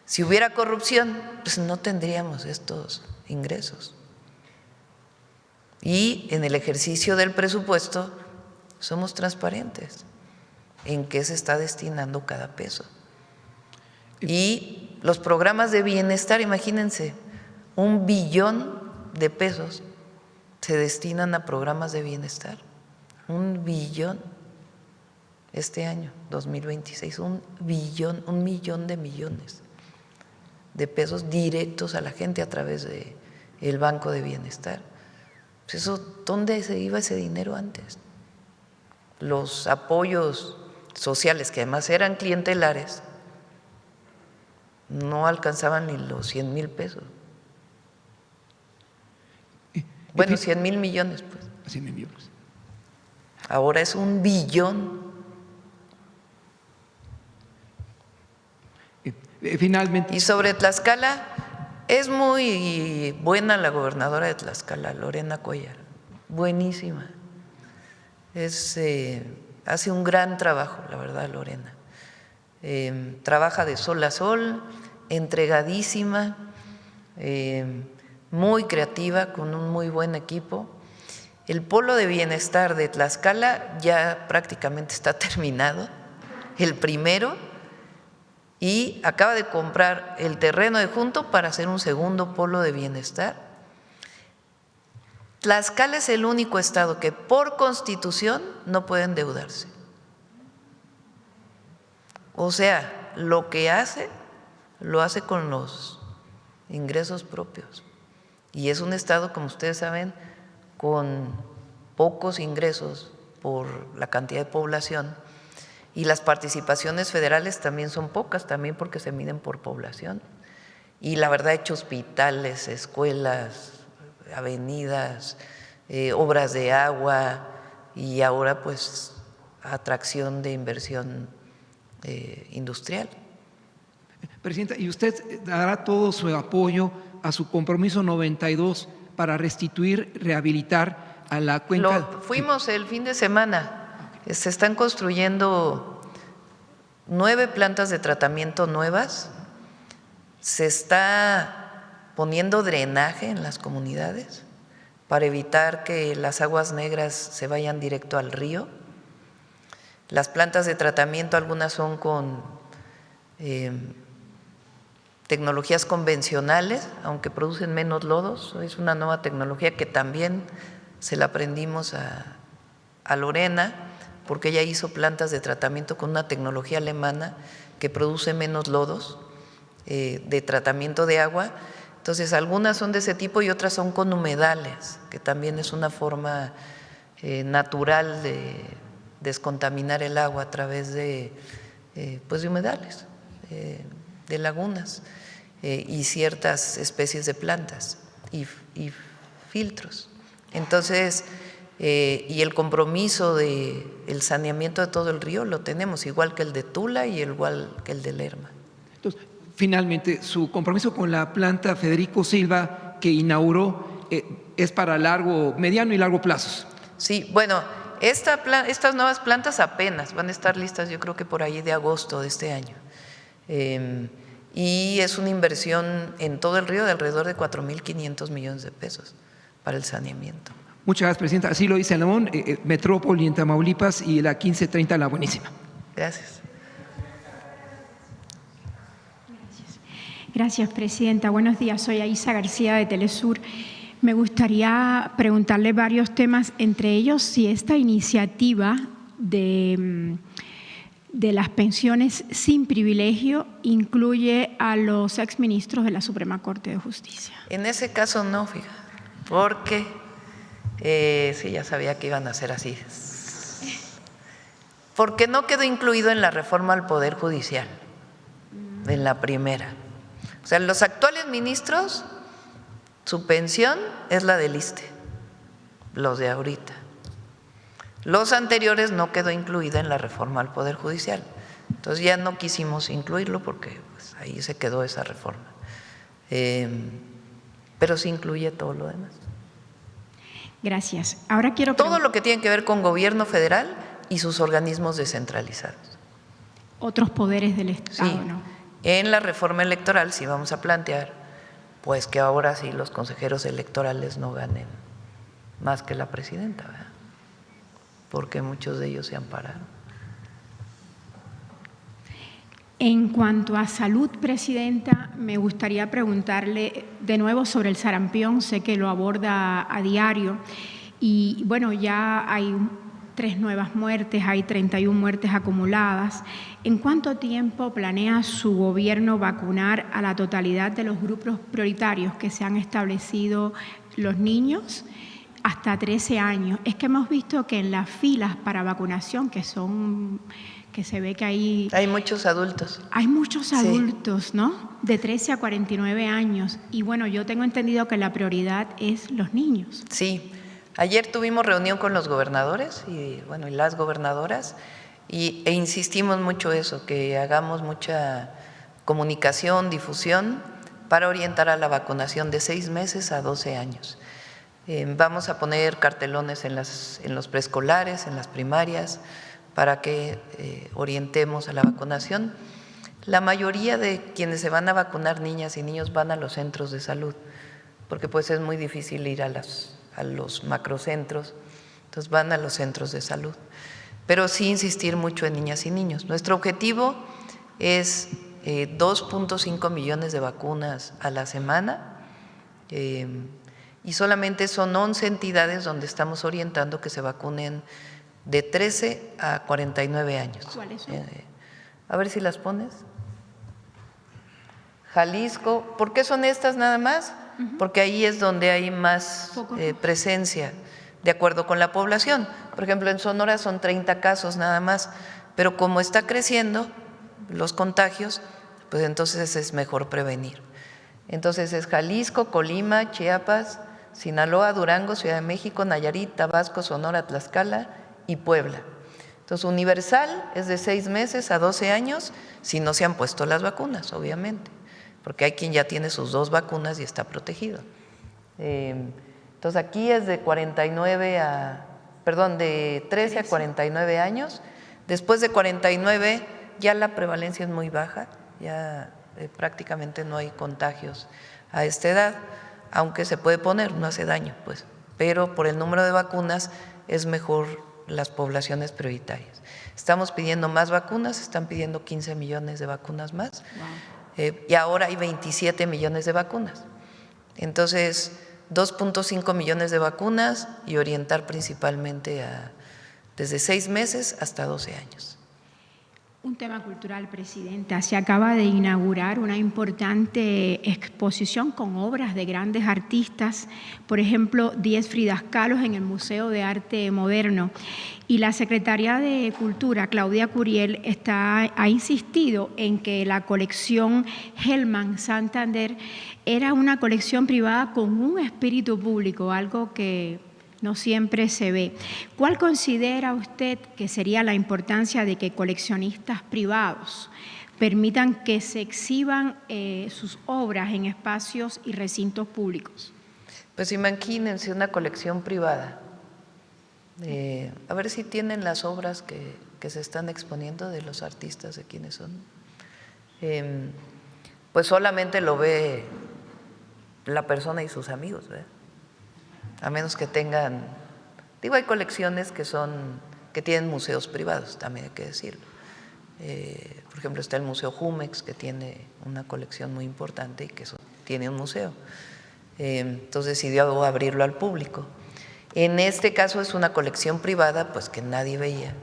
Si hubiera corrupción, pues no tendríamos estos ingresos. Y en el ejercicio del presupuesto somos transparentes en qué se está destinando cada peso. Y los programas de bienestar, imagínense, 1 billón de pesos se destinan a programas de bienestar. 1 billón este año, 2026, 1 billón, 1 millón de millones de pesos directos a la gente a través del Banco de Bienestar. Pues eso, ¿dónde se iba ese dinero antes? Los apoyos sociales, que además eran clientelares, no alcanzaban ni los 100,000 pesos. Bueno, 100,000 millones, pues. 100,000 millones. Ahora es 1 billón. Finalmente. Y sobre Tlaxcala, es muy buena la gobernadora de Tlaxcala, Lorena Cuéllar, buenísima. Hace un gran trabajo, la verdad, Lorena. Trabaja de sol a sol, entregadísima, muy creativa, con un muy buen equipo. El polo de bienestar de Tlaxcala ya prácticamente está terminado, el primero, y acaba de comprar el terreno de junto para hacer un segundo polo de bienestar. Tlaxcala es el único estado que por Constitución no puede endeudarse. O sea, lo que hace, lo hace con los ingresos propios. Y es un estado, como ustedes saben, con pocos ingresos por la cantidad de población, y las participaciones federales también son pocas, también porque se miden por población. Y la verdad, he hecho hospitales, escuelas, avenidas, obras de agua, y ahora pues atracción de inversión industrial. Presidenta, ¿y usted dará todo su apoyo a su compromiso 92 para restituir, rehabilitar a la cuenca? Fuimos el fin de semana. Se están construyendo 9 plantas de tratamiento nuevas, se está poniendo drenaje en las comunidades para evitar que las aguas negras se vayan directo al río. Las plantas de tratamiento, algunas son con tecnologías convencionales, aunque producen menos lodos. Es una nueva tecnología que también se la aprendimos a Lorena, porque ella hizo plantas de tratamiento con una tecnología alemana que produce menos lodos de tratamiento de agua. Entonces, algunas son de ese tipo y otras son con humedales, que también es una forma natural de descontaminar el agua a través de humedales, de lagunas y ciertas especies de plantas y filtros. Entonces, y el compromiso del saneamiento de todo el río lo tenemos, igual que el de Tula y igual que el de Lerma. Entonces, finalmente, su compromiso con la planta Federico Silva que inauguró es para mediano y largo plazos. Sí, bueno, estas nuevas plantas apenas van a estar listas, yo creo que por ahí de agosto de este año. Y es una inversión en todo el río de alrededor de 4,500 millones de pesos para el saneamiento. Muchas gracias, Presidenta. Así lo dice Lamón, Metrópoli en Tamaulipas y la 1530 La Buenísima. Gracias. Gracias, Presidenta. Buenos días, soy Aisa García de Telesur. Me gustaría preguntarle varios temas, entre ellos si esta iniciativa de las pensiones sin privilegio incluye a los exministros de la Suprema Corte de Justicia. En ese caso no, fíjate, porque sí, ya sabía que iban a ser así. Porque no quedó incluido en la reforma al Poder Judicial, en la primera. O sea, los actuales ministros, su pensión es la del ISSSTE, los de ahorita. Los anteriores no quedó incluida en la reforma al Poder Judicial. Entonces ya no quisimos incluirlo porque pues, ahí se quedó esa reforma. Pero sí incluye todo lo demás. Gracias. Ahora quiero todo lo que tiene que ver con gobierno federal y sus organismos descentralizados. Otros poderes del Estado, sí, ¿no? En la reforma electoral sí vamos a plantear pues que ahora sí los consejeros electorales no ganen más que la presidenta, ¿verdad? Porque muchos de ellos se ampararon. En cuanto a salud, Presidenta, me gustaría preguntarle de nuevo sobre el sarampión. Sé que lo aborda a diario y, bueno, ya hay 3 nuevas muertes, hay 31 muertes acumuladas. ¿En cuánto tiempo planea su gobierno vacunar a la totalidad de los grupos prioritarios que se han establecido los niños hasta 13 años? Es que hemos visto que en las filas para vacunación, que se ve que hay muchos adultos. Hay muchos adultos, sí, ¿no? De 13 a 49 años. Y bueno, yo tengo entendido que la prioridad es los niños. Sí. Ayer tuvimos reunión con los gobernadores y las gobernadoras e insistimos mucho eso, que hagamos mucha comunicación, difusión para orientar a la vacunación de 6 meses a 12 años. Vamos a poner cartelones en los preescolares, en las primarias, para que orientemos a la vacunación. La mayoría de quienes se van a vacunar, niñas y niños, van a los centros de salud, porque pues es muy difícil ir a los macrocentros, entonces van a los centros de salud. Pero sí insistir mucho en niñas y niños. Nuestro objetivo es 2.5 millones de vacunas a la semana y solamente son 11 entidades donde estamos orientando que se vacunen de 13 a 49 años. ¿Cuáles son? A ver si las pones. Jalisco, ¿por qué son estas nada más? Porque ahí es donde hay más presencia, de acuerdo con la población. Por ejemplo, en Sonora son 30 casos nada más, pero como está creciendo los contagios, pues entonces es mejor prevenir. Entonces es Jalisco, Colima, Chiapas, Sinaloa, Durango, Ciudad de México, Nayarit, Tabasco, Sonora, Tlaxcala y Puebla. Entonces, universal es de 6 meses a 12 años si no se han puesto las vacunas, obviamente, porque hay quien ya tiene sus 2 vacunas y está protegido. Entonces, aquí es de 13 a 49 años. Después de 49 ya la prevalencia es muy baja, ya prácticamente no hay contagios a esta edad, aunque se puede poner, no hace daño, pues, pero por el número de vacunas es mejor las poblaciones prioritarias. Estamos pidiendo más vacunas, están pidiendo 15 millones de vacunas más. Wow. Y ahora hay 27 millones de vacunas. Entonces, 2.5 millones de vacunas y orientar principalmente desde 6 meses hasta 12 años. Un tema cultural, Presidenta. Se acaba de inaugurar una importante exposición con obras de grandes artistas, por ejemplo, 10 Fridas Kahlo en el Museo de Arte Moderno. Y la Secretaría de Cultura, Claudia Curiel, ha insistido en que la colección Hellman Santander era una colección privada con un espíritu público, algo que no siempre se ve. ¿Cuál considera usted que sería la importancia de que coleccionistas privados permitan que se exhiban sus obras en espacios y recintos públicos? Pues imagínense una colección privada. A ver si tienen las obras que se están exponiendo de los artistas, de quiénes son. Pues solamente lo ve la persona y sus amigos, ¿verdad? A menos que tengan, hay colecciones que tienen museos privados, también hay que decirlo. Por ejemplo, está el Museo Jumex, que tiene una colección muy importante y que tiene un museo. Entonces decidió abrirlo al público. En este caso es una colección privada, pues que nadie veía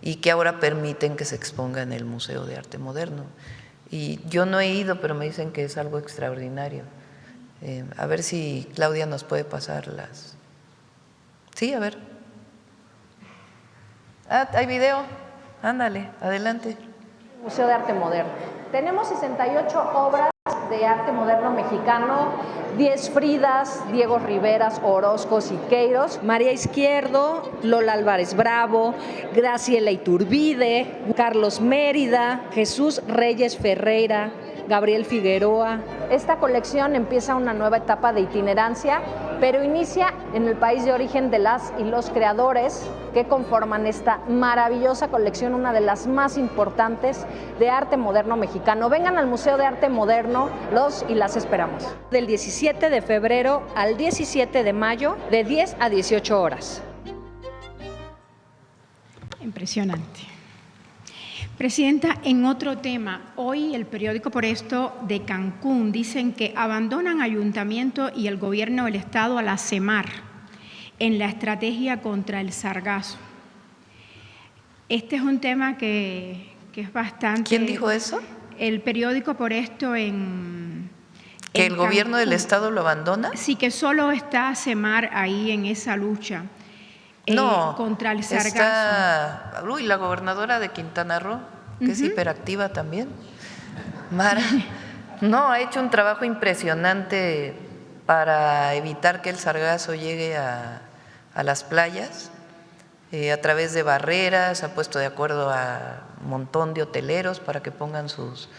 y que ahora permiten que se exponga en el Museo de Arte Moderno. Y yo no he ido, pero me dicen que es algo extraordinario. A ver si Claudia nos puede pasar las… Sí, a ver. ¿Hay video? Ándale, adelante. Museo de Arte Moderno. Tenemos 68 obras de arte moderno mexicano: 10 Fridas, Diego Riveras, Orozco, Siqueiros, María Izquierdo, Lola Álvarez Bravo, Graciela Iturbide, Carlos Mérida, Jesús Reyes Ferreira, Gabriel Figueroa. Esta colección empieza una nueva etapa de itinerancia, pero inicia en el país de origen de las y los creadores que conforman esta maravillosa colección, una de las más importantes de arte moderno mexicano. Vengan al Museo de Arte Moderno, los y las esperamos. Del 17 de febrero al 17 de mayo, de 10 a 18 horas. Impresionante. Presidenta, en otro tema, hoy el periódico Por Esto de Cancún dicen que abandonan ayuntamiento y el gobierno del estado a la CEMAR en la estrategia contra el sargazo. Este es un tema que es bastante… ¿Quién dijo eso? El periódico Por Esto en ¿Que el gobierno del Cancún. estado lo abandona? Sí, que solo está CEMAR ahí en esa lucha. No, contra el sargazo. Está la gobernadora de Quintana Roo, que es hiperactiva también, Mara. No, ha hecho un trabajo impresionante para evitar que el sargazo llegue a las playas, a través de barreras. Ha puesto de acuerdo a un montón de hoteleros para que pongan sus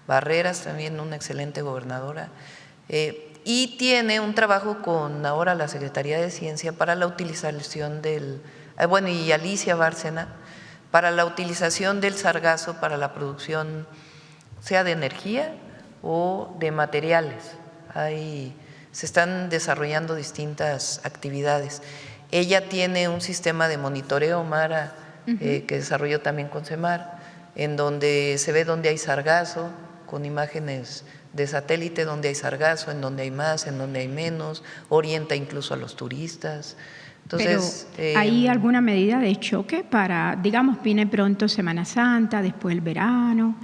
barreras, también una excelente gobernadora. Y tiene un trabajo con ahora la Secretaría de Ciencia para la utilización del, y Alicia Bárcena, para la utilización del sargazo para la producción, sea de energía o de materiales. Se están desarrollando distintas actividades. Ella tiene un sistema de monitoreo, Mara, que desarrolló también con CEMAR, en donde se ve dónde hay sargazo, con imágenes de satélite, donde hay sargazo, en donde hay más, en donde hay menos, orienta incluso a los turistas. Entonces, pero ¿hay alguna medida de choque para, digamos, viene pronto Semana Santa, después el verano?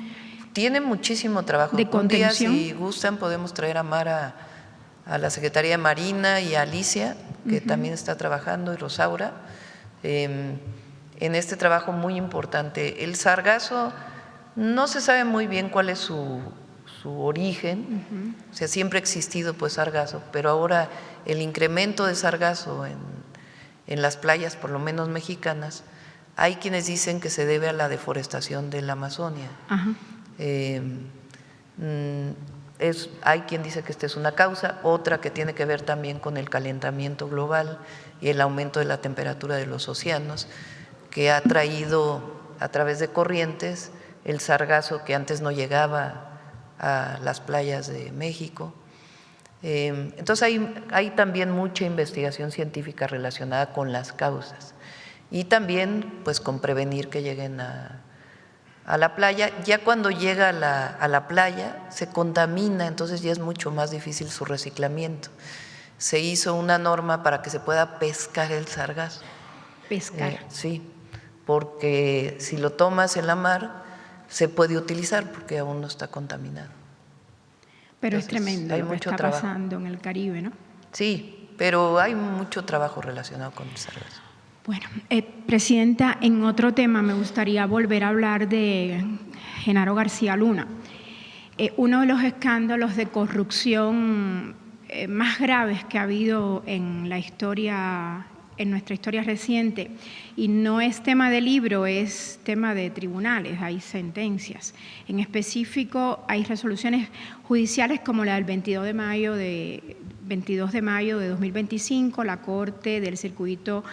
Tiene muchísimo trabajo. ¿De contención? Un día, si gustan, podemos traer a Mara a la Secretaría de Marina y a Alicia, que también está trabajando, y Rosaura, en este trabajo muy importante. El sargazo no se sabe muy bien cuál es su origen, o sea, siempre ha existido pues sargazo, pero ahora el incremento de sargazo en las playas, por lo menos mexicanas, hay quienes dicen que se debe a la deforestación de la Amazonia. Hay quien dice que esta es una causa, otra que tiene que ver también con el calentamiento global y el aumento de la temperatura de los océanos, que ha traído a través de corrientes el sargazo que antes no llegaba a las playas de México. Entonces hay también mucha investigación científica relacionada con las causas y también pues con prevenir que lleguen a la playa. Ya cuando llega a la playa se contamina, entonces ya es mucho más difícil su reciclamiento. Se hizo una norma para que se pueda pescar el sargazo. Pescar. Sí, porque si lo tomas en la mar se puede utilizar porque aún no está contaminado. Pero entonces, es tremendo lo que está pasando en el Caribe, ¿no? Sí, pero hay mucho trabajo relacionado con el sargazo. Bueno, Presidenta, en otro tema me gustaría volver a hablar de Genaro García Luna. Uno de los escándalos de corrupción más graves que ha habido en la historia, en nuestra historia reciente, y no es tema de libro, es tema de tribunales, hay sentencias. En específico, hay resoluciones judiciales como la del 22 de mayo de 2025, la Corte del Circuito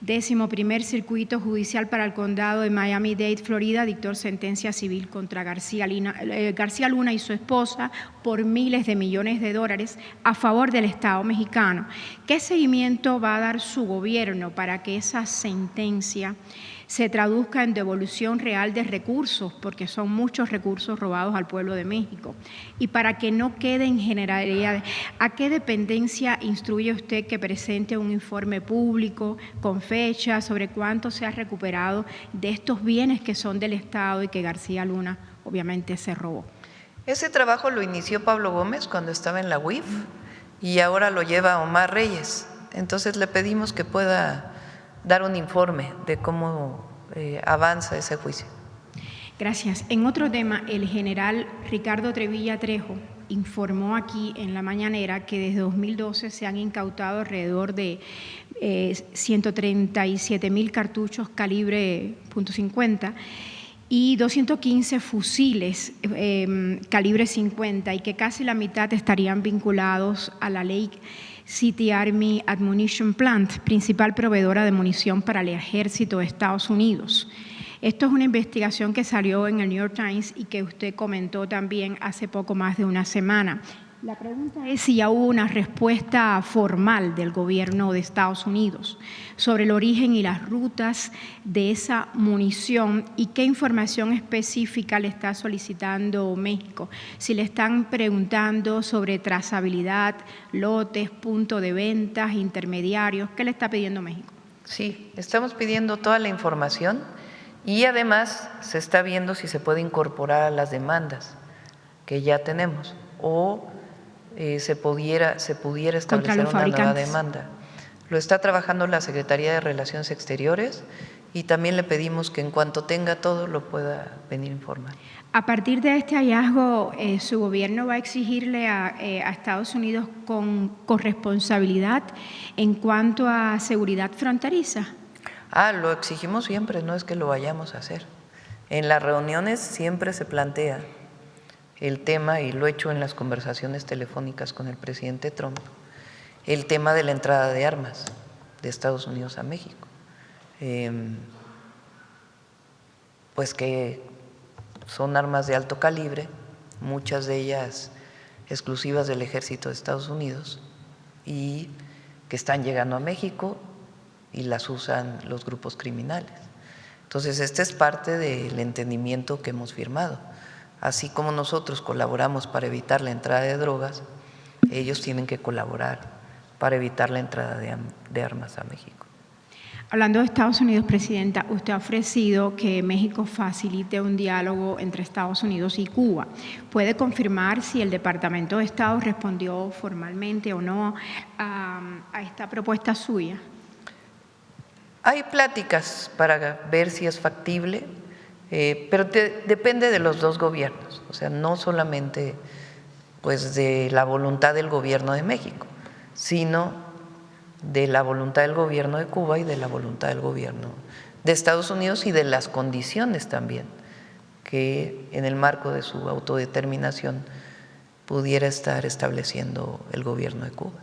11º Circuito Judicial para el Condado de Miami-Dade, Florida, dictó sentencia civil contra García Luna y su esposa por miles de millones de dólares a favor del Estado mexicano. ¿Qué seguimiento va a dar su gobierno para que esa sentencia se traduzca en devolución real de recursos, porque son muchos recursos robados al pueblo de México, y para que no quede en generalidad? ¿A qué dependencia instruye usted que presente un informe público con fecha sobre cuánto se ha recuperado de estos bienes que son del Estado y que García Luna obviamente se robó? Ese trabajo lo inició Pablo Gómez cuando estaba en la UIF y ahora lo lleva Omar Reyes. Entonces le pedimos que pueda dar un informe de cómo avanza ese juicio. Gracias. En otro tema, el general Ricardo Trevilla Trejo informó aquí en la mañanera que desde 2012 se han incautado alrededor de 137.000 cartuchos calibre .50 y 215 fusiles calibre 50 y que casi la mitad estarían vinculados a la ley City Army Ammunition Plant, principal proveedora de munición para el ejército de Estados Unidos. Esto es una investigación que salió en el New York Times y que usted comentó también hace poco más de una semana. La pregunta es si ya hubo una respuesta formal del gobierno de Estados Unidos sobre el origen y las rutas de esa munición y qué información específica le está solicitando México. Si le están preguntando sobre trazabilidad, lotes, punto de ventas, intermediarios, ¿qué le está pidiendo México? Sí, estamos pidiendo toda la información y además se está viendo si se puede incorporar a las demandas que ya tenemos o se pudiera establecer una nueva demanda. Lo está trabajando la Secretaría de Relaciones Exteriores y también le pedimos que en cuanto tenga todo lo pueda venir a informar. A partir de este hallazgo, ¿su gobierno va a exigirle a Estados Unidos con corresponsabilidad en cuanto a seguridad fronteriza? Lo exigimos siempre, no es que lo vayamos a hacer. En las reuniones siempre se plantea el tema, y lo he hecho en las conversaciones telefónicas con el presidente Trump, el tema de la entrada de armas de Estados Unidos a México. Pues que son armas de alto calibre, muchas de ellas exclusivas del ejército de Estados Unidos y que están llegando a México y las usan los grupos criminales. Entonces, este es parte del entendimiento que hemos firmado. Así como nosotros colaboramos para evitar la entrada de drogas, ellos tienen que colaborar para evitar la entrada de armas a México. Hablando de Estados Unidos, Presidenta, usted ha ofrecido que México facilite un diálogo entre Estados Unidos y Cuba. ¿Puede confirmar si el Departamento de Estado respondió formalmente o no a esta propuesta suya? Hay pláticas para ver si es factible. Pero depende de los dos gobiernos, o sea, no solamente pues de la voluntad del gobierno de México, sino de la voluntad del gobierno de Cuba y de la voluntad del gobierno de Estados Unidos y de las condiciones también que en el marco de su autodeterminación pudiera estar estableciendo el gobierno de Cuba.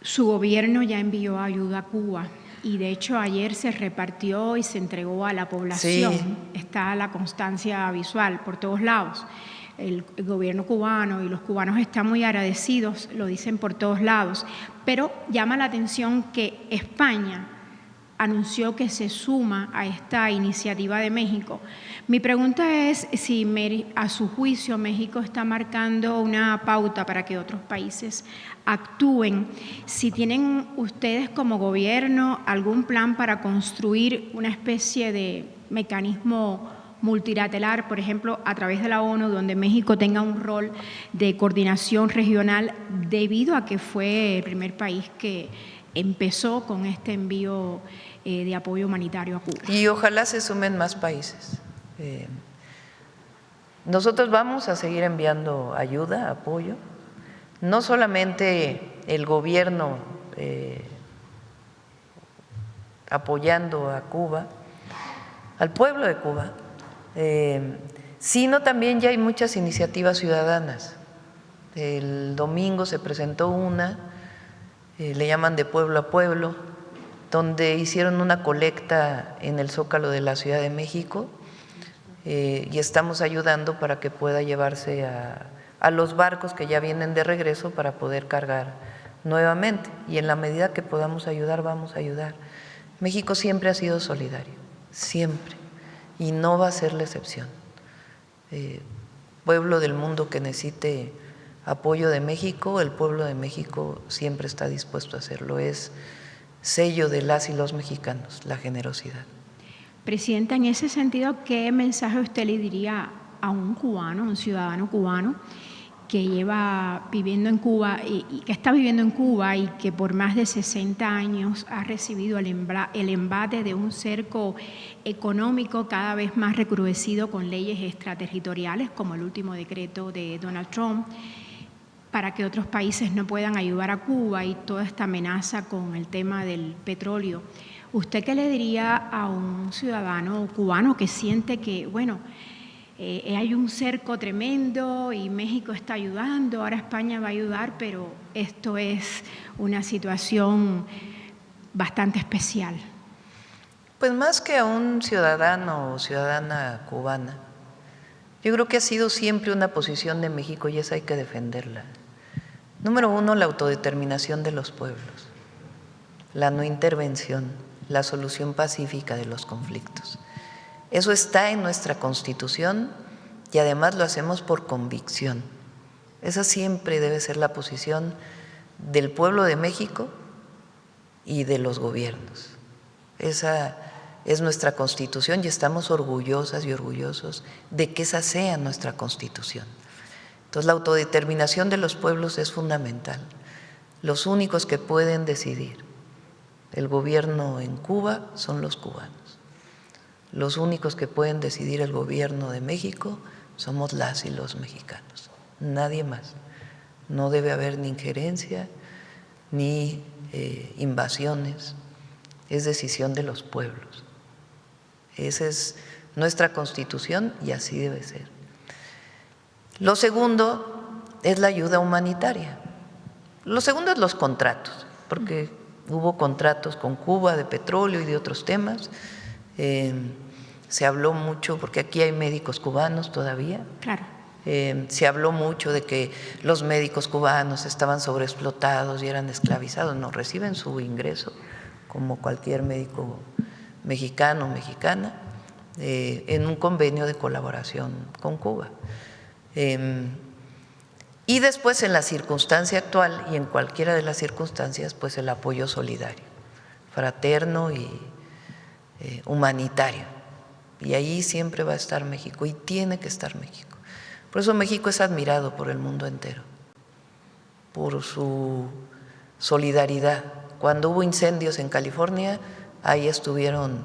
Su gobierno ya envió ayuda a Cuba. Y de hecho ayer se repartió y se entregó a la población. Sí. Está la constancia visual por todos lados. El gobierno cubano y los cubanos están muy agradecidos, lo dicen por todos lados. Pero llama la atención que España anunció que se suma a esta iniciativa de México. Mi pregunta es si a su juicio México está marcando una pauta para que otros países actúen, si tienen ustedes como gobierno algún plan para construir una especie de mecanismo multilateral, por ejemplo, a través de la ONU, donde México tenga un rol de coordinación regional debido a que fue el primer país que empezó con este envío de apoyo humanitario a Cuba. Y ojalá se sumen más países. Nosotros vamos a seguir enviando ayuda, apoyo, no solamente el gobierno apoyando a Cuba, al pueblo de Cuba, sino también ya hay muchas iniciativas ciudadanas. El domingo se presentó una, le llaman de pueblo a pueblo, donde hicieron una colecta en el Zócalo de la Ciudad de México y estamos ayudando para que pueda llevarse a los barcos que ya vienen de regreso para poder cargar nuevamente. Y en la medida que podamos ayudar, vamos a ayudar. México siempre ha sido solidario, siempre, y no va a ser la excepción. Pueblo del mundo que necesite apoyo de México, el pueblo de México siempre está dispuesto a hacerlo. Es sello de las y los mexicanos, la generosidad. Presidenta, en ese sentido, ¿qué mensaje usted le diría a un cubano, un ciudadano cubano, que lleva viviendo en Cuba y que está viviendo en Cuba y que por más de 60 años ha recibido el embate de un cerco económico cada vez más recrudecido con leyes extraterritoriales, como el último decreto de Donald Trump, para que otros países no puedan ayudar a Cuba y toda esta amenaza con el tema del petróleo. ¿Usted qué le diría a un ciudadano cubano que siente que, bueno, hay un cerco tremendo y México está ayudando, ahora España va a ayudar, pero esto es una situación bastante especial? Pues más que a un ciudadano o ciudadana cubana, yo creo que ha sido siempre una posición de México y esa hay que defenderla. Número uno, la autodeterminación de los pueblos, la no intervención, la solución pacífica de los conflictos. Eso está en nuestra Constitución y además lo hacemos por convicción. Esa siempre debe ser la posición del pueblo de México y de los gobiernos. Esa es nuestra Constitución y estamos orgullosas y orgullosos de que esa sea nuestra Constitución. Entonces, la autodeterminación de los pueblos es fundamental. Los únicos que pueden decidir el gobierno en Cuba son los cubanos. Los únicos que pueden decidir el gobierno de México somos las y los mexicanos, nadie más. No debe haber ni injerencia ni invasiones, es decisión de los pueblos. Esa es nuestra Constitución y así debe ser. Lo segundo es la ayuda humanitaria. Lo segundo es los contratos, porque hubo contratos con Cuba de petróleo y de otros temas. Se habló mucho, porque aquí hay médicos cubanos todavía. Claro. Se habló mucho de que los médicos cubanos estaban sobreexplotados y eran esclavizados. No, reciben su ingreso como cualquier médico mexicano o mexicana en un convenio de colaboración con Cuba. Y después, en la circunstancia actual y en cualquiera de las circunstancias, pues el apoyo solidario, fraterno y humanitario. Y ahí siempre va a estar México y tiene que estar México. Por eso México es admirado por el mundo entero, por su solidaridad. Cuando hubo incendios en California, ahí estuvieron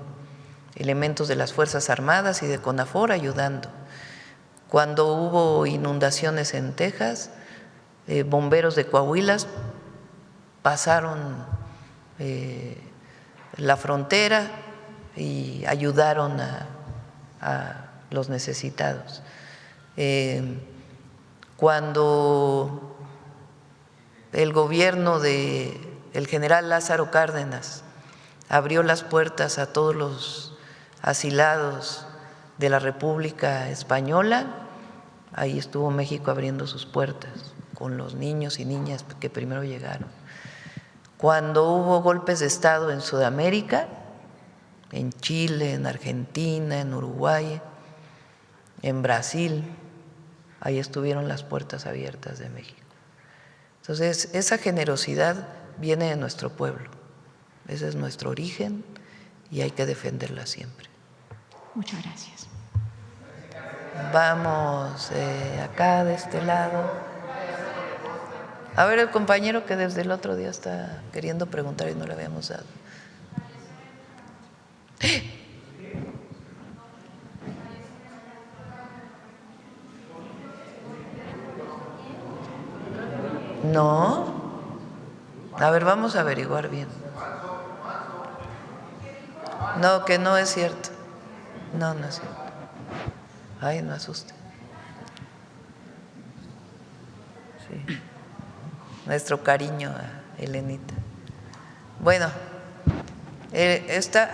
elementos de las Fuerzas Armadas y de CONAFOR ayudando. Cuando hubo inundaciones en Texas, bomberos de Coahuila pasaron la frontera y ayudaron a los necesitados. Cuando el gobierno del general Lázaro Cárdenas abrió las puertas a todos los asilados de la República Española, ahí estuvo México abriendo sus puertas con los niños y niñas que primero llegaron. Cuando hubo golpes de Estado en Sudamérica, en Chile, en Argentina, en Uruguay, en Brasil, ahí estuvieron las puertas abiertas de México. Entonces, esa generosidad viene de nuestro pueblo, ese es nuestro origen y hay que defenderla siempre. Muchas gracias. Vamos acá de este lado. A ver, el compañero que desde el otro día está queriendo preguntar y no le habíamos dado. No. A ver, vamos a averiguar bien. No, que no es cierto. No, no es cierto. Ay, no asuste. Sí. Nuestro cariño a Elenita. Bueno,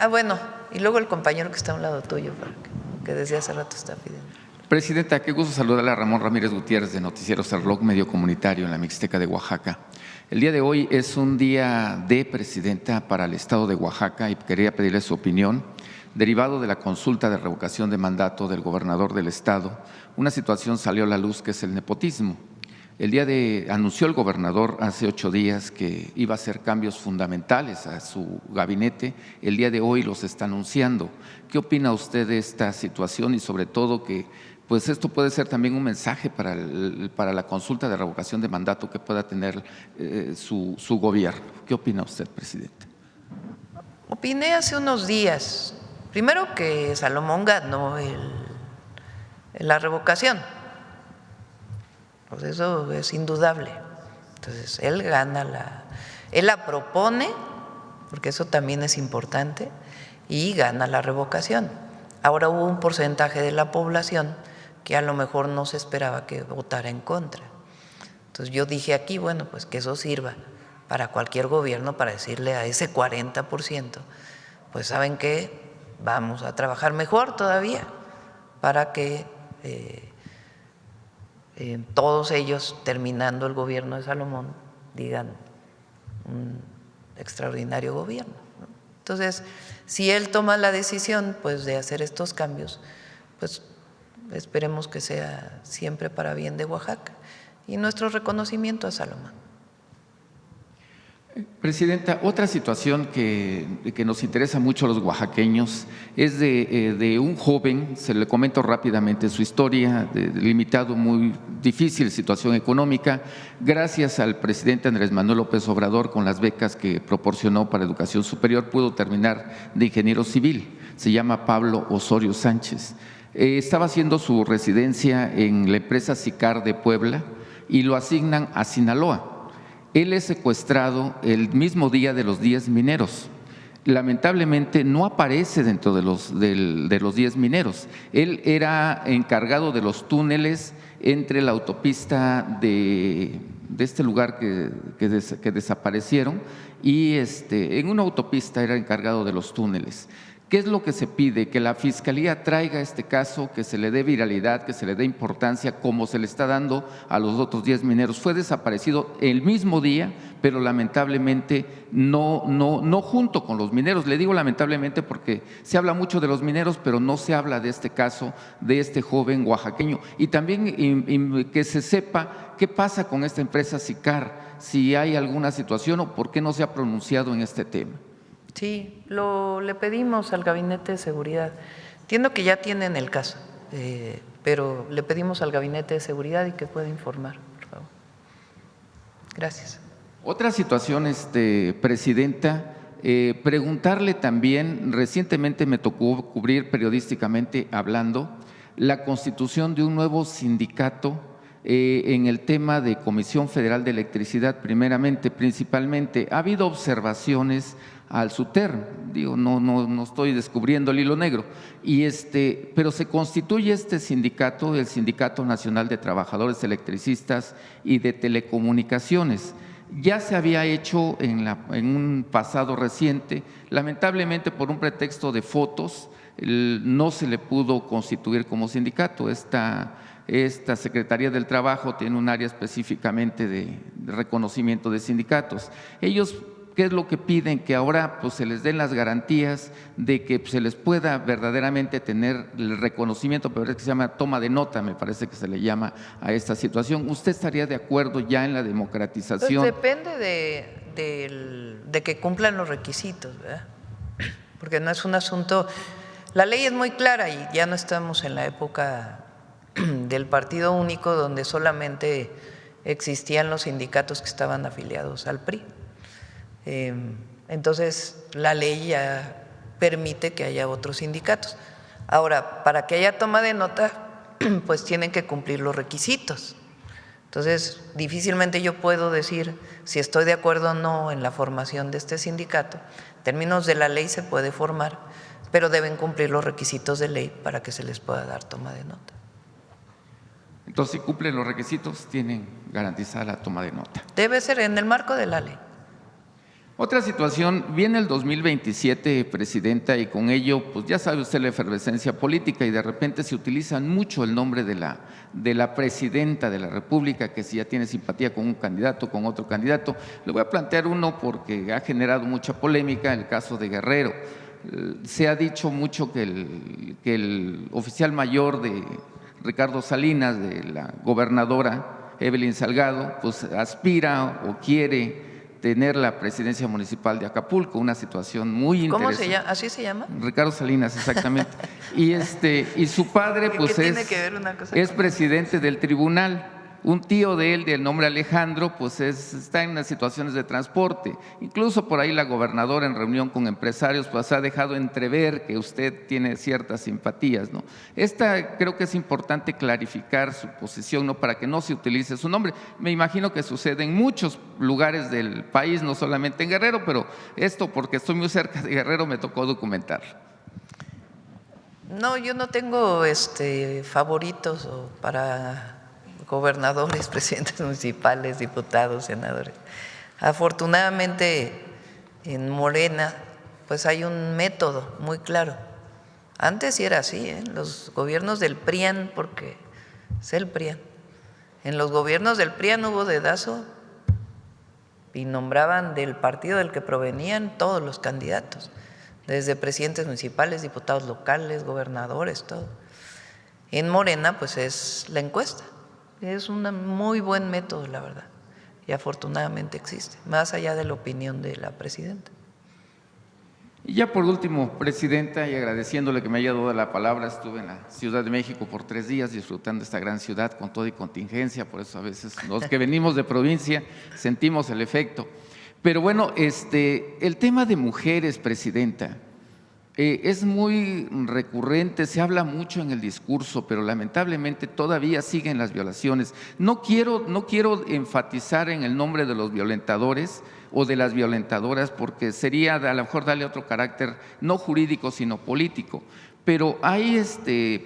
bueno, y luego el compañero que está a un lado tuyo, que desde hace rato está pidiendo. Presidenta, qué gusto saludarle a Ramón Ramírez Gutiérrez de Noticieros El Rock, medio comunitario en la Mixteca de Oaxaca. El día de hoy es un día de presidenta para el estado de Oaxaca y quería pedirle su opinión. Derivado de la consulta de revocación de mandato del gobernador del estado, una situación salió a la luz que es el nepotismo. Anunció el gobernador hace 8 días que iba a hacer cambios fundamentales a su gabinete. El día de hoy los está anunciando. ¿Qué opina usted de esta situación y sobre todo que pues esto puede ser también un mensaje para la consulta de revocación de mandato que pueda tener su gobierno. ¿Qué opina usted, presidente? Opiné hace unos días, primero que Salomón ganó la revocación, pues eso es indudable. Entonces, él gana él la propone, porque eso también es importante, y gana la revocación. Ahora hubo un porcentaje de la población que a lo mejor no se esperaba que votara en contra. Entonces yo dije aquí, bueno, pues que eso sirva para cualquier gobierno para decirle a ese 40%, pues ¿saben qué? Vamos a trabajar mejor todavía para que todos ellos, terminando el gobierno de Salomón, digan un extraordinario gobierno, ¿no? Entonces, si él toma la decisión pues de hacer estos cambios, pues esperemos que sea siempre para bien de Oaxaca, y nuestro reconocimiento a Salomón. Presidenta, otra situación que nos interesa mucho a los oaxaqueños es de un joven, se le comento rápidamente su historia, de limitado, muy difícil situación económica. Gracias al presidente Andrés Manuel López Obrador, con las becas que proporcionó para educación superior, pudo terminar de ingeniero civil. Se llama Pablo Osorio Sánchez. Estaba haciendo su residencia en la empresa Sicar de Puebla y lo asignan a Sinaloa. Él es secuestrado el mismo día de los 10 mineros. Lamentablemente no aparece dentro de los 10 mineros. Él era encargado de los túneles entre la autopista de este lugar que desaparecieron y en una autopista era encargado de los túneles. ¿Qué es lo que se pide? Que la Fiscalía traiga este caso, que se le dé viralidad, que se le dé importancia, como se le está dando a los otros 10 mineros. Fue desaparecido el mismo día, pero lamentablemente no junto con los mineros. Le digo lamentablemente porque se habla mucho de los mineros, pero no se habla de este caso, de este joven oaxaqueño. Y también que se sepa qué pasa con esta empresa Sicar, si hay alguna situación o por qué no se ha pronunciado en este tema. Sí, le pedimos al Gabinete de Seguridad. Entiendo que ya tienen el caso, pero le pedimos al Gabinete de Seguridad y que pueda informar, por favor. Gracias. Otra situación, presidenta, preguntarle también, recientemente me tocó cubrir periodísticamente hablando la constitución de un nuevo sindicato en el tema de Comisión Federal de Electricidad, principalmente. Ha habido observaciones al SUTER, digo, no estoy descubriendo el hilo negro, pero se constituye este sindicato, el Sindicato Nacional de Trabajadores Electricistas y de Telecomunicaciones. Ya se había hecho en un pasado reciente, lamentablemente por un pretexto de fotos, no se le pudo constituir como sindicato. Esta Secretaría del Trabajo tiene un área específicamente de reconocimiento de sindicatos. Ellos, ¿qué es lo que piden? Que ahora pues, se les den las garantías de que se les pueda verdaderamente tener el reconocimiento, pero es que se llama toma de nota, me parece que se le llama a esta situación. ¿Usted estaría de acuerdo ya en la democratización? Pues depende de que cumplan los requisitos, ¿verdad? Porque no es un asunto… La ley es muy clara y ya no estamos en la época del partido único donde solamente existían los sindicatos que estaban afiliados al PRI. Entonces, la ley ya permite que haya otros sindicatos. Ahora, para que haya toma de nota, pues tienen que cumplir los requisitos. Entonces, difícilmente yo puedo decir si estoy de acuerdo o no en la formación de este sindicato. En términos de la ley se puede formar, pero deben cumplir los requisitos de ley para que se les pueda dar toma de nota. Entonces, si cumplen los requisitos, tienen garantizada la toma de nota. Debe ser en el marco de la ley. Otra situación, viene el 2027, presidenta, y con ello, pues ya sabe usted la efervescencia política y de repente se utiliza mucho el nombre de la presidenta de la República, que si ya tiene simpatía con un candidato, con otro candidato. Le voy a plantear uno porque ha generado mucha polémica, el caso de Guerrero. Se ha dicho mucho que el oficial mayor de Ricardo Salinas, de la gobernadora Evelyn Salgado, pues aspira o quiere tener la presidencia municipal de Acapulco, una situación muy interesante. ¿Cómo se llama? ¿Así se llama? Ricardo Salinas, exactamente. Y su padre, pues ¿Qué tiene que ver una cosa es con presidente del tribunal. Un tío de él, del nombre Alejandro, pues está en las situaciones de transporte. Incluso por ahí la gobernadora, en reunión con empresarios, pues ha dejado entrever que usted tiene ciertas simpatías, ¿no? Creo que es importante clarificar su posición, ¿no?, para que no se utilice su nombre. Me imagino que sucede en muchos lugares del país, no solamente en Guerrero, pero esto, porque estoy muy cerca de Guerrero, me tocó documentar. No, yo no tengo favoritos para gobernadores, presidentes municipales, diputados, senadores. Afortunadamente en Morena pues hay un método muy claro. Antes sí era así, los gobiernos del PRIAN, porque es el PRIAN. En los gobiernos del PRIAN hubo dedazo y nombraban del partido del que provenían todos los candidatos, desde presidentes municipales, diputados locales, gobernadores, todo. En Morena pues es la encuesta. Es un muy buen método, la verdad, y afortunadamente existe, más allá de la opinión de la presidenta. Y ya por último, presidenta, y agradeciéndole que me haya dado la palabra, estuve en la Ciudad de México por 3 días disfrutando esta gran ciudad con todo y contingencia, por eso a veces los que venimos de provincia sentimos el efecto. Pero bueno, el tema de mujeres, presidenta, es muy recurrente, se habla mucho en el discurso, pero lamentablemente todavía siguen las violaciones. No quiero enfatizar en el nombre de los violentadores o de las violentadoras, porque sería a lo mejor darle otro carácter no jurídico sino político, pero hay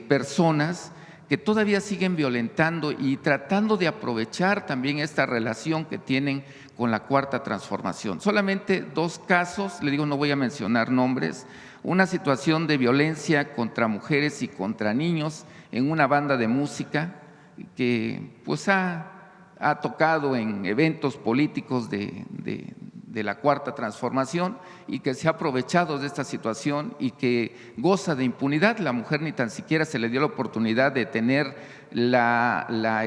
personas que todavía siguen violentando y tratando de aprovechar también esta relación que tienen con la Cuarta Transformación. Solamente 2 casos, le digo, no voy a mencionar nombres. Una situación de violencia contra mujeres y contra niños en una banda de música que pues ha tocado en eventos políticos de la Cuarta Transformación y que se ha aprovechado de esta situación y que goza de impunidad. La mujer ni tan siquiera se le dio la oportunidad de tener la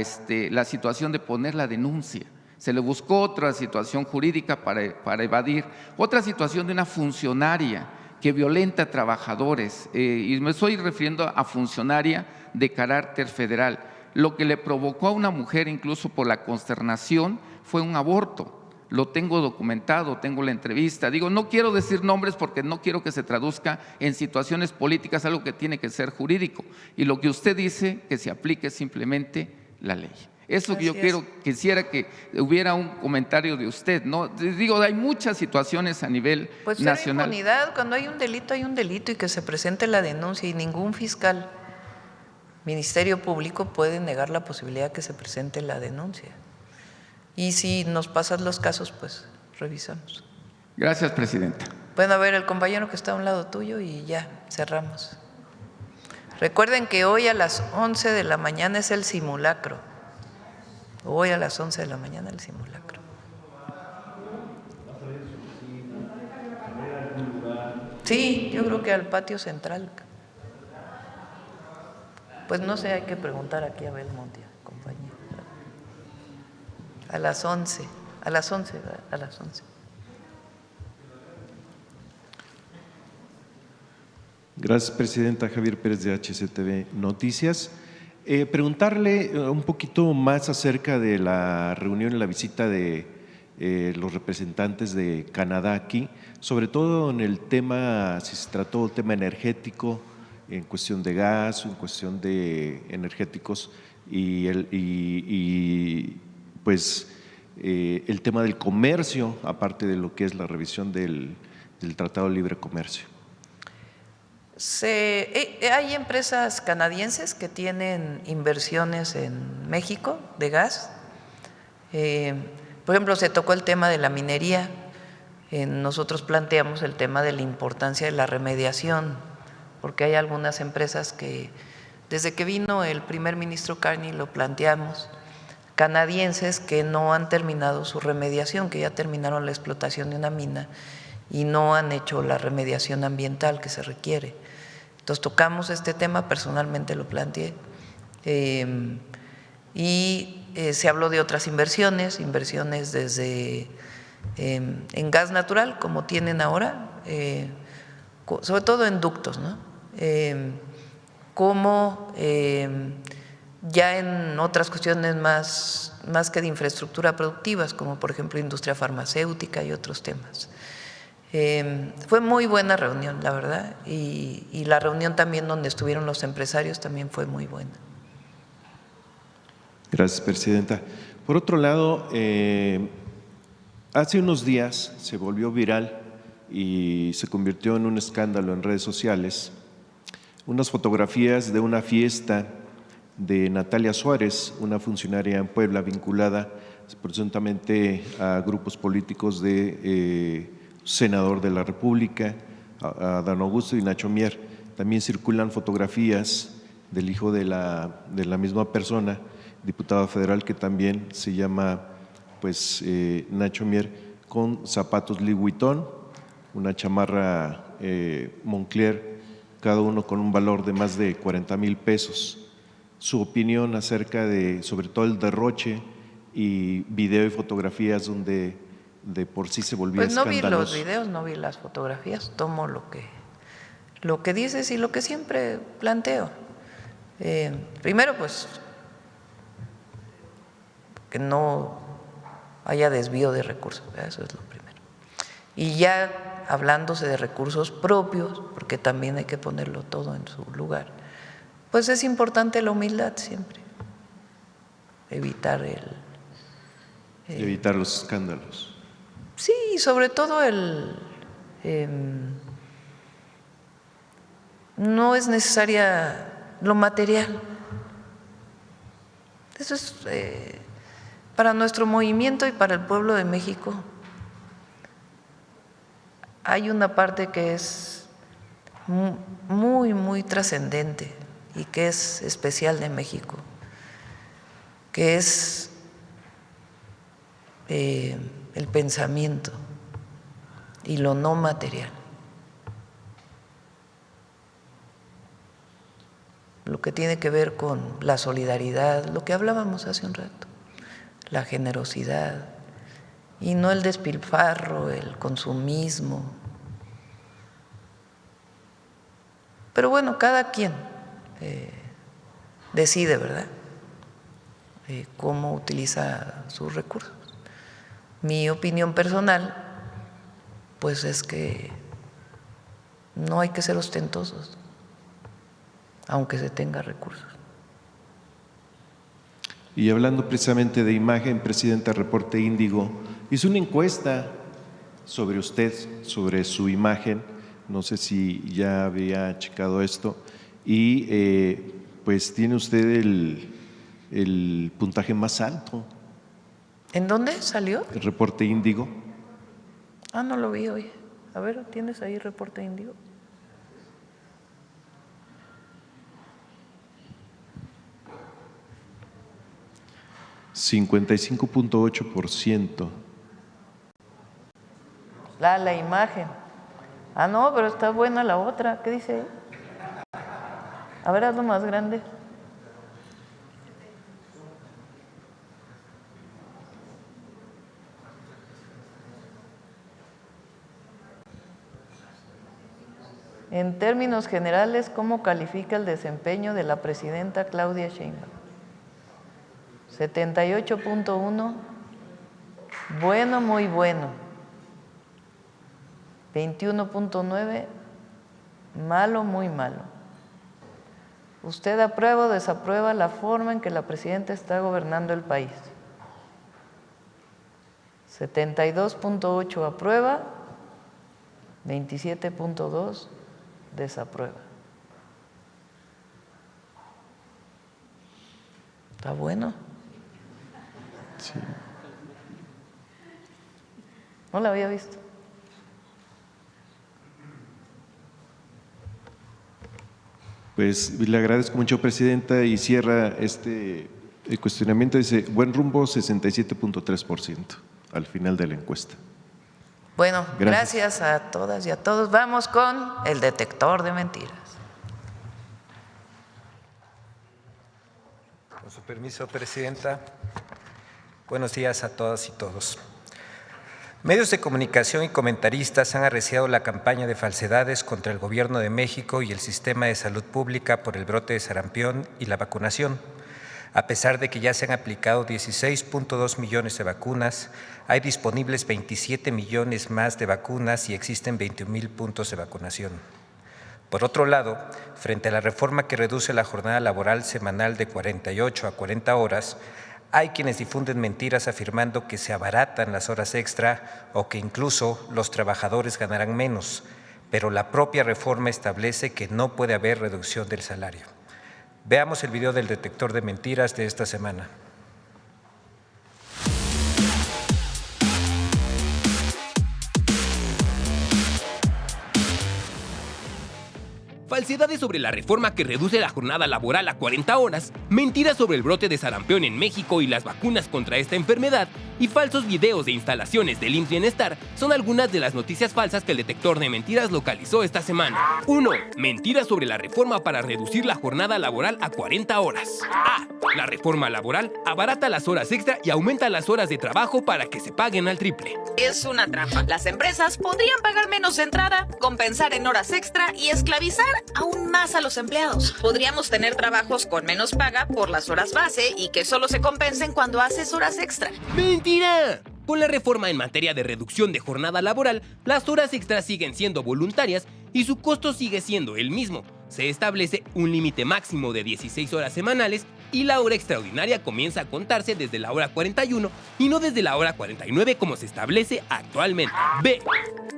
situación de poner la denuncia. Se le buscó otra situación jurídica para evadir. Otra situación de una funcionaria que violenta a trabajadores, y me estoy refiriendo a funcionaria de carácter federal. Lo que le provocó a una mujer, incluso por la consternación, fue un aborto. Lo tengo documentado, tengo la entrevista. Digo, no quiero decir nombres porque no quiero que se traduzca en situaciones políticas, algo que tiene que ser jurídico. Y lo que usted dice, que se aplique simplemente la ley. Eso que yo quisiera que hubiera un comentario de usted, ¿no? Digo, hay muchas situaciones a nivel pues nacional. Impunidad, cuando hay un delito y que se presente la denuncia y ningún fiscal, Ministerio Público puede negar la posibilidad de que se presente la denuncia. Y si nos pasan los casos, pues revisamos. Gracias, presidenta. Bueno, a ver, el compañero que está a un lado tuyo y ya, cerramos. Recuerden que hoy a las 11 de la mañana es el simulacro. Hoy a las 11 de la mañana el simulacro. Sí, yo creo que al patio central. Pues no sé, hay que preguntar aquí a Belmonte, compañero. A las 11, a las 11, a las 11. Gracias, presidenta. Javier Pérez, de HCTV Noticias. Preguntarle un poquito más acerca de la reunión y la visita de los representantes de Canadá aquí, sobre todo en el tema, si se trató el tema energético, en cuestión de gas, en cuestión de energéticos y el tema del comercio, aparte de lo que es la revisión del Tratado de Libre Comercio. Hay empresas canadienses que tienen inversiones en México de gas. Por ejemplo, se tocó el tema de la minería. Nosotros planteamos el tema de la importancia de la remediación, porque hay algunas empresas que, desde que vino el primer ministro Carney, lo planteamos, canadienses que no han terminado su remediación, que ya terminaron la explotación de una mina y no han hecho la remediación ambiental que se requiere. Entonces tocamos este tema, personalmente lo planteé, y se habló de otras inversiones desde en gas natural, como tienen ahora, sobre todo en ductos, ¿no? Como ya en otras cuestiones más que de infraestructura productivas, como por ejemplo industria farmacéutica y otros temas. Fue muy buena reunión, la verdad, y la reunión también donde estuvieron los empresarios también fue muy buena. Gracias, presidenta. Por otro lado, hace unos días se volvió viral y se convirtió en un escándalo en redes sociales unas fotografías de una fiesta de Natalia Suárez, una funcionaria en Puebla vinculada presuntamente a grupos políticos de senador de la República, a Dan Augusto y Nacho Mier. También circulan fotografías del hijo de la misma persona, diputado federal, que también se llama Nacho Mier, con zapatos Louis Vuitton, una chamarra Moncler, cada uno con un valor de más de 40,000 pesos. Su opinión acerca de, sobre todo, el derroche y video y fotografías donde de por sí se volvía escandaloso. No vi los videos, no vi las fotografías, tomo lo que dices y lo que siempre planteo. Primero, que no haya desvío de recursos, eso es lo primero. Y ya hablándose de recursos propios, porque también hay que ponerlo todo en su lugar, pues es importante la humildad siempre, evitar evitar los escándalos. Sí, y sobre todo no es necesaria lo material. Eso es para nuestro movimiento y para el pueblo de México. Hay una parte que es muy, muy trascendente y que es especial de México, que es el pensamiento y lo no material. Lo que tiene que ver con la solidaridad, lo que hablábamos hace un rato, la generosidad, y no el despilfarro, el consumismo. Pero bueno, cada quien decide, ¿verdad?, cómo utiliza sus recursos. Mi opinión personal, pues es que no hay que ser ostentosos, aunque se tenga recursos. Y hablando precisamente de imagen, presidenta, Reporte Índigo hizo una encuesta sobre usted, sobre su imagen, no sé si ya había checado esto, y pues tiene usted el puntaje más alto. ¿En dónde salió? El Reporte Índigo. Ah, no lo vi hoy. A ver, ¿tienes ahí Reporte Índigo? $55.8%. La imagen. Ah, no, pero está buena la otra. ¿Qué dice ahí? A ver, hazlo más grande. En términos generales, ¿cómo califica el desempeño de la presidenta Claudia Sheinbaum? 78.1, bueno, muy bueno. 21.9, malo, muy malo. ¿Usted aprueba o desaprueba la forma en que la presidenta está gobernando el país? 72.8 aprueba, 27.2 desaprueba. Está bueno. Sí. No la había visto. Pues le agradezco mucho, presidenta, y cierra este cuestionamiento. Dice, buen rumbo, 67.3% al final de la encuesta. Bueno, gracias a todas y a todos. Vamos con el detector de mentiras. Con su permiso, presidenta. Buenos días a todas y todos. Medios de comunicación y comentaristas han arreciado la campaña de falsedades contra el Gobierno de México y el sistema de salud pública por el brote de sarampión y la vacunación. A pesar de que ya se han aplicado 16.2 millones de vacunas, hay disponibles 27 millones más de vacunas y existen 21,000 puntos de vacunación. Por otro lado, frente a la reforma que reduce la jornada laboral semanal de 48 a 40 horas, hay quienes difunden mentiras afirmando que se abaratan las horas extra o que incluso los trabajadores ganarán menos, pero la propia reforma establece que no puede haber reducción del salario. Veamos el video del detector de mentiras de esta semana. Falsedades sobre la reforma que reduce la jornada laboral a 40 horas, mentiras sobre el brote de sarampión en México y las vacunas contra esta enfermedad, y falsos videos de instalaciones del IMSS Bienestar son algunas de las noticias falsas que el detector de mentiras localizó esta semana. 1. Mentiras sobre la reforma para reducir la jornada laboral a 40 horas. A. La reforma laboral abarata las horas extra y aumenta las horas de trabajo para que se paguen al triple. Es una trampa. Las empresas podrían pagar menos de entrada, compensar en horas extra y esclavizar aún más a los empleados. Podríamos tener trabajos con menos paga por las horas base y que solo se compensen cuando haces horas extra. ¡Mentira! Con la reforma en materia de reducción de jornada laboral, las horas extras siguen siendo voluntarias y su costo sigue siendo el mismo. Se establece un límite máximo de 16 horas semanales y la hora extraordinaria comienza a contarse desde la hora 41 y no desde la hora 49 como se establece actualmente. B.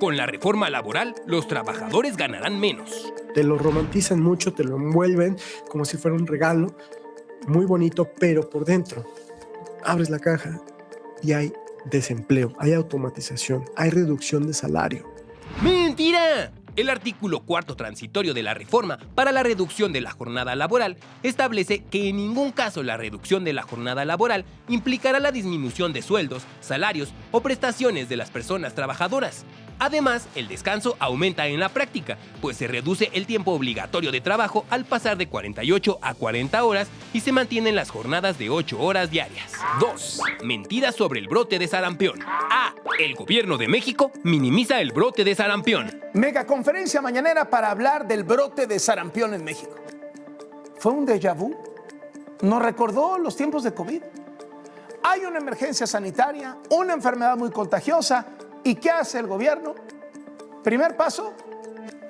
Con la reforma laboral, los trabajadores ganarán menos. Te lo romantizan mucho, te lo envuelven como si fuera un regalo muy bonito, pero por dentro abres la caja y hay desempleo, hay automatización, hay reducción de salario. ¡Mentira! El artículo 4º transitorio de la reforma para la reducción de la jornada laboral establece que en ningún caso la reducción de la jornada laboral implicará la disminución de sueldos, salarios o prestaciones de las personas trabajadoras. Además, el descanso aumenta en la práctica, pues se reduce el tiempo obligatorio de trabajo al pasar de 48 a 40 horas y se mantienen las jornadas de 8 horas diarias. 2. Mentiras sobre el brote de sarampión. A. El gobierno de México minimiza el brote de sarampión. Megaconferencia mañanera para hablar del brote de sarampión en México. ¿Fue un déjà vu? ¿Nos recordó los tiempos de COVID? Hay una emergencia sanitaria, una enfermedad muy contagiosa. ¿Y qué hace el gobierno? Primer paso,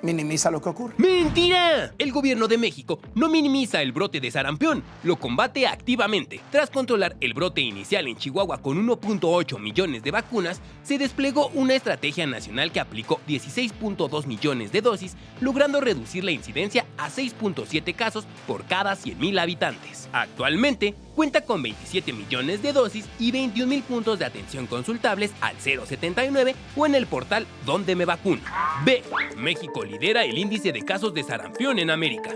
minimiza lo que ocurre. ¡Mentira! El gobierno de México no minimiza el brote de sarampión, lo combate activamente. Tras controlar el brote inicial en Chihuahua con 1.8 millones de vacunas, se desplegó una estrategia nacional que aplicó 16.2 millones de dosis, logrando reducir la incidencia a 6.7 casos por cada 100,000 habitantes. Actualmente, cuenta con 27 millones de dosis y 21,000 puntos de atención consultables al 079 o en el portal Donde Me Vacuno. B. México lidera el índice de casos de sarampión en América.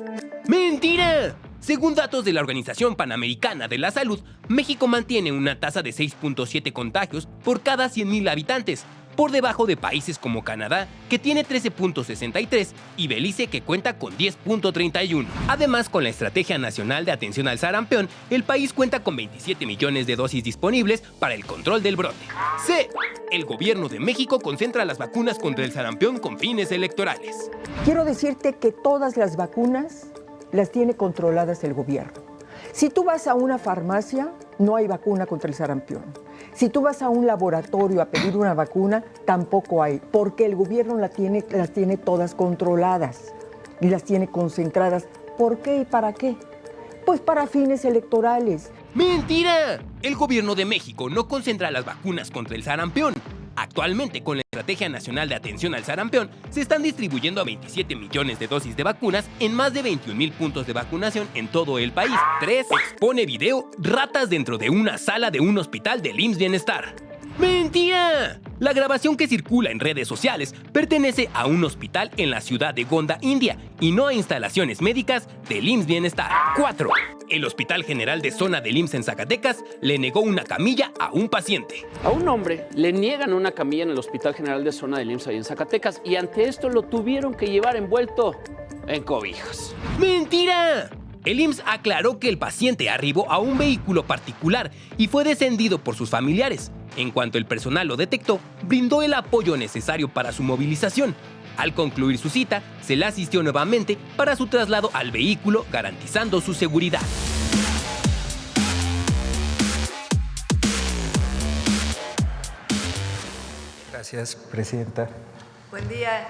¡Mentira! Según datos de la Organización Panamericana de la Salud, México mantiene una tasa de 6.7 contagios por cada 100,000 habitantes, por debajo de países como Canadá, que tiene 13.63, y Belice, que cuenta con 10.31. Además, con la Estrategia Nacional de Atención al Sarampión, el país cuenta con 27 millones de dosis disponibles para el control del brote. C. El gobierno de México concentra las vacunas contra el sarampión con fines electorales. Quiero decirte que todas las vacunas las tiene controladas el gobierno. Si tú vas a una farmacia, no hay vacuna contra el sarampión. Si tú vas a un laboratorio a pedir una vacuna, tampoco hay, porque el gobierno las tiene todas controladas y las tiene concentradas. ¿Por qué y para qué? Pues para fines electorales. ¡Mentira! El gobierno de México no concentra las vacunas contra el sarampión. Actualmente, con la Estrategia Nacional de Atención al Sarampión, se están distribuyendo a 27 millones de dosis de vacunas en más de 21,000 puntos de vacunación en todo el país. 3. Expone video ratas dentro de una sala de un hospital del IMSS Bienestar. ¡Mentira! La grabación que circula en redes sociales pertenece a un hospital en la ciudad de Gonda, India, y no a instalaciones médicas del IMSS Bienestar. 4. El Hospital General de Zona del IMSS en Zacatecas le negó una camilla a un paciente. A un hombre le niegan una camilla en el Hospital General de Zona del IMSS ahí en Zacatecas y ante esto lo tuvieron que llevar envuelto en cobijas. ¡Mentira! El IMSS aclaró que el paciente arribó a un vehículo particular y fue descendido por sus familiares. En cuanto el personal lo detectó, brindó el apoyo necesario para su movilización. Al concluir su cita, se le asistió nuevamente para su traslado al vehículo, garantizando su seguridad. Gracias, presidenta. Buen día.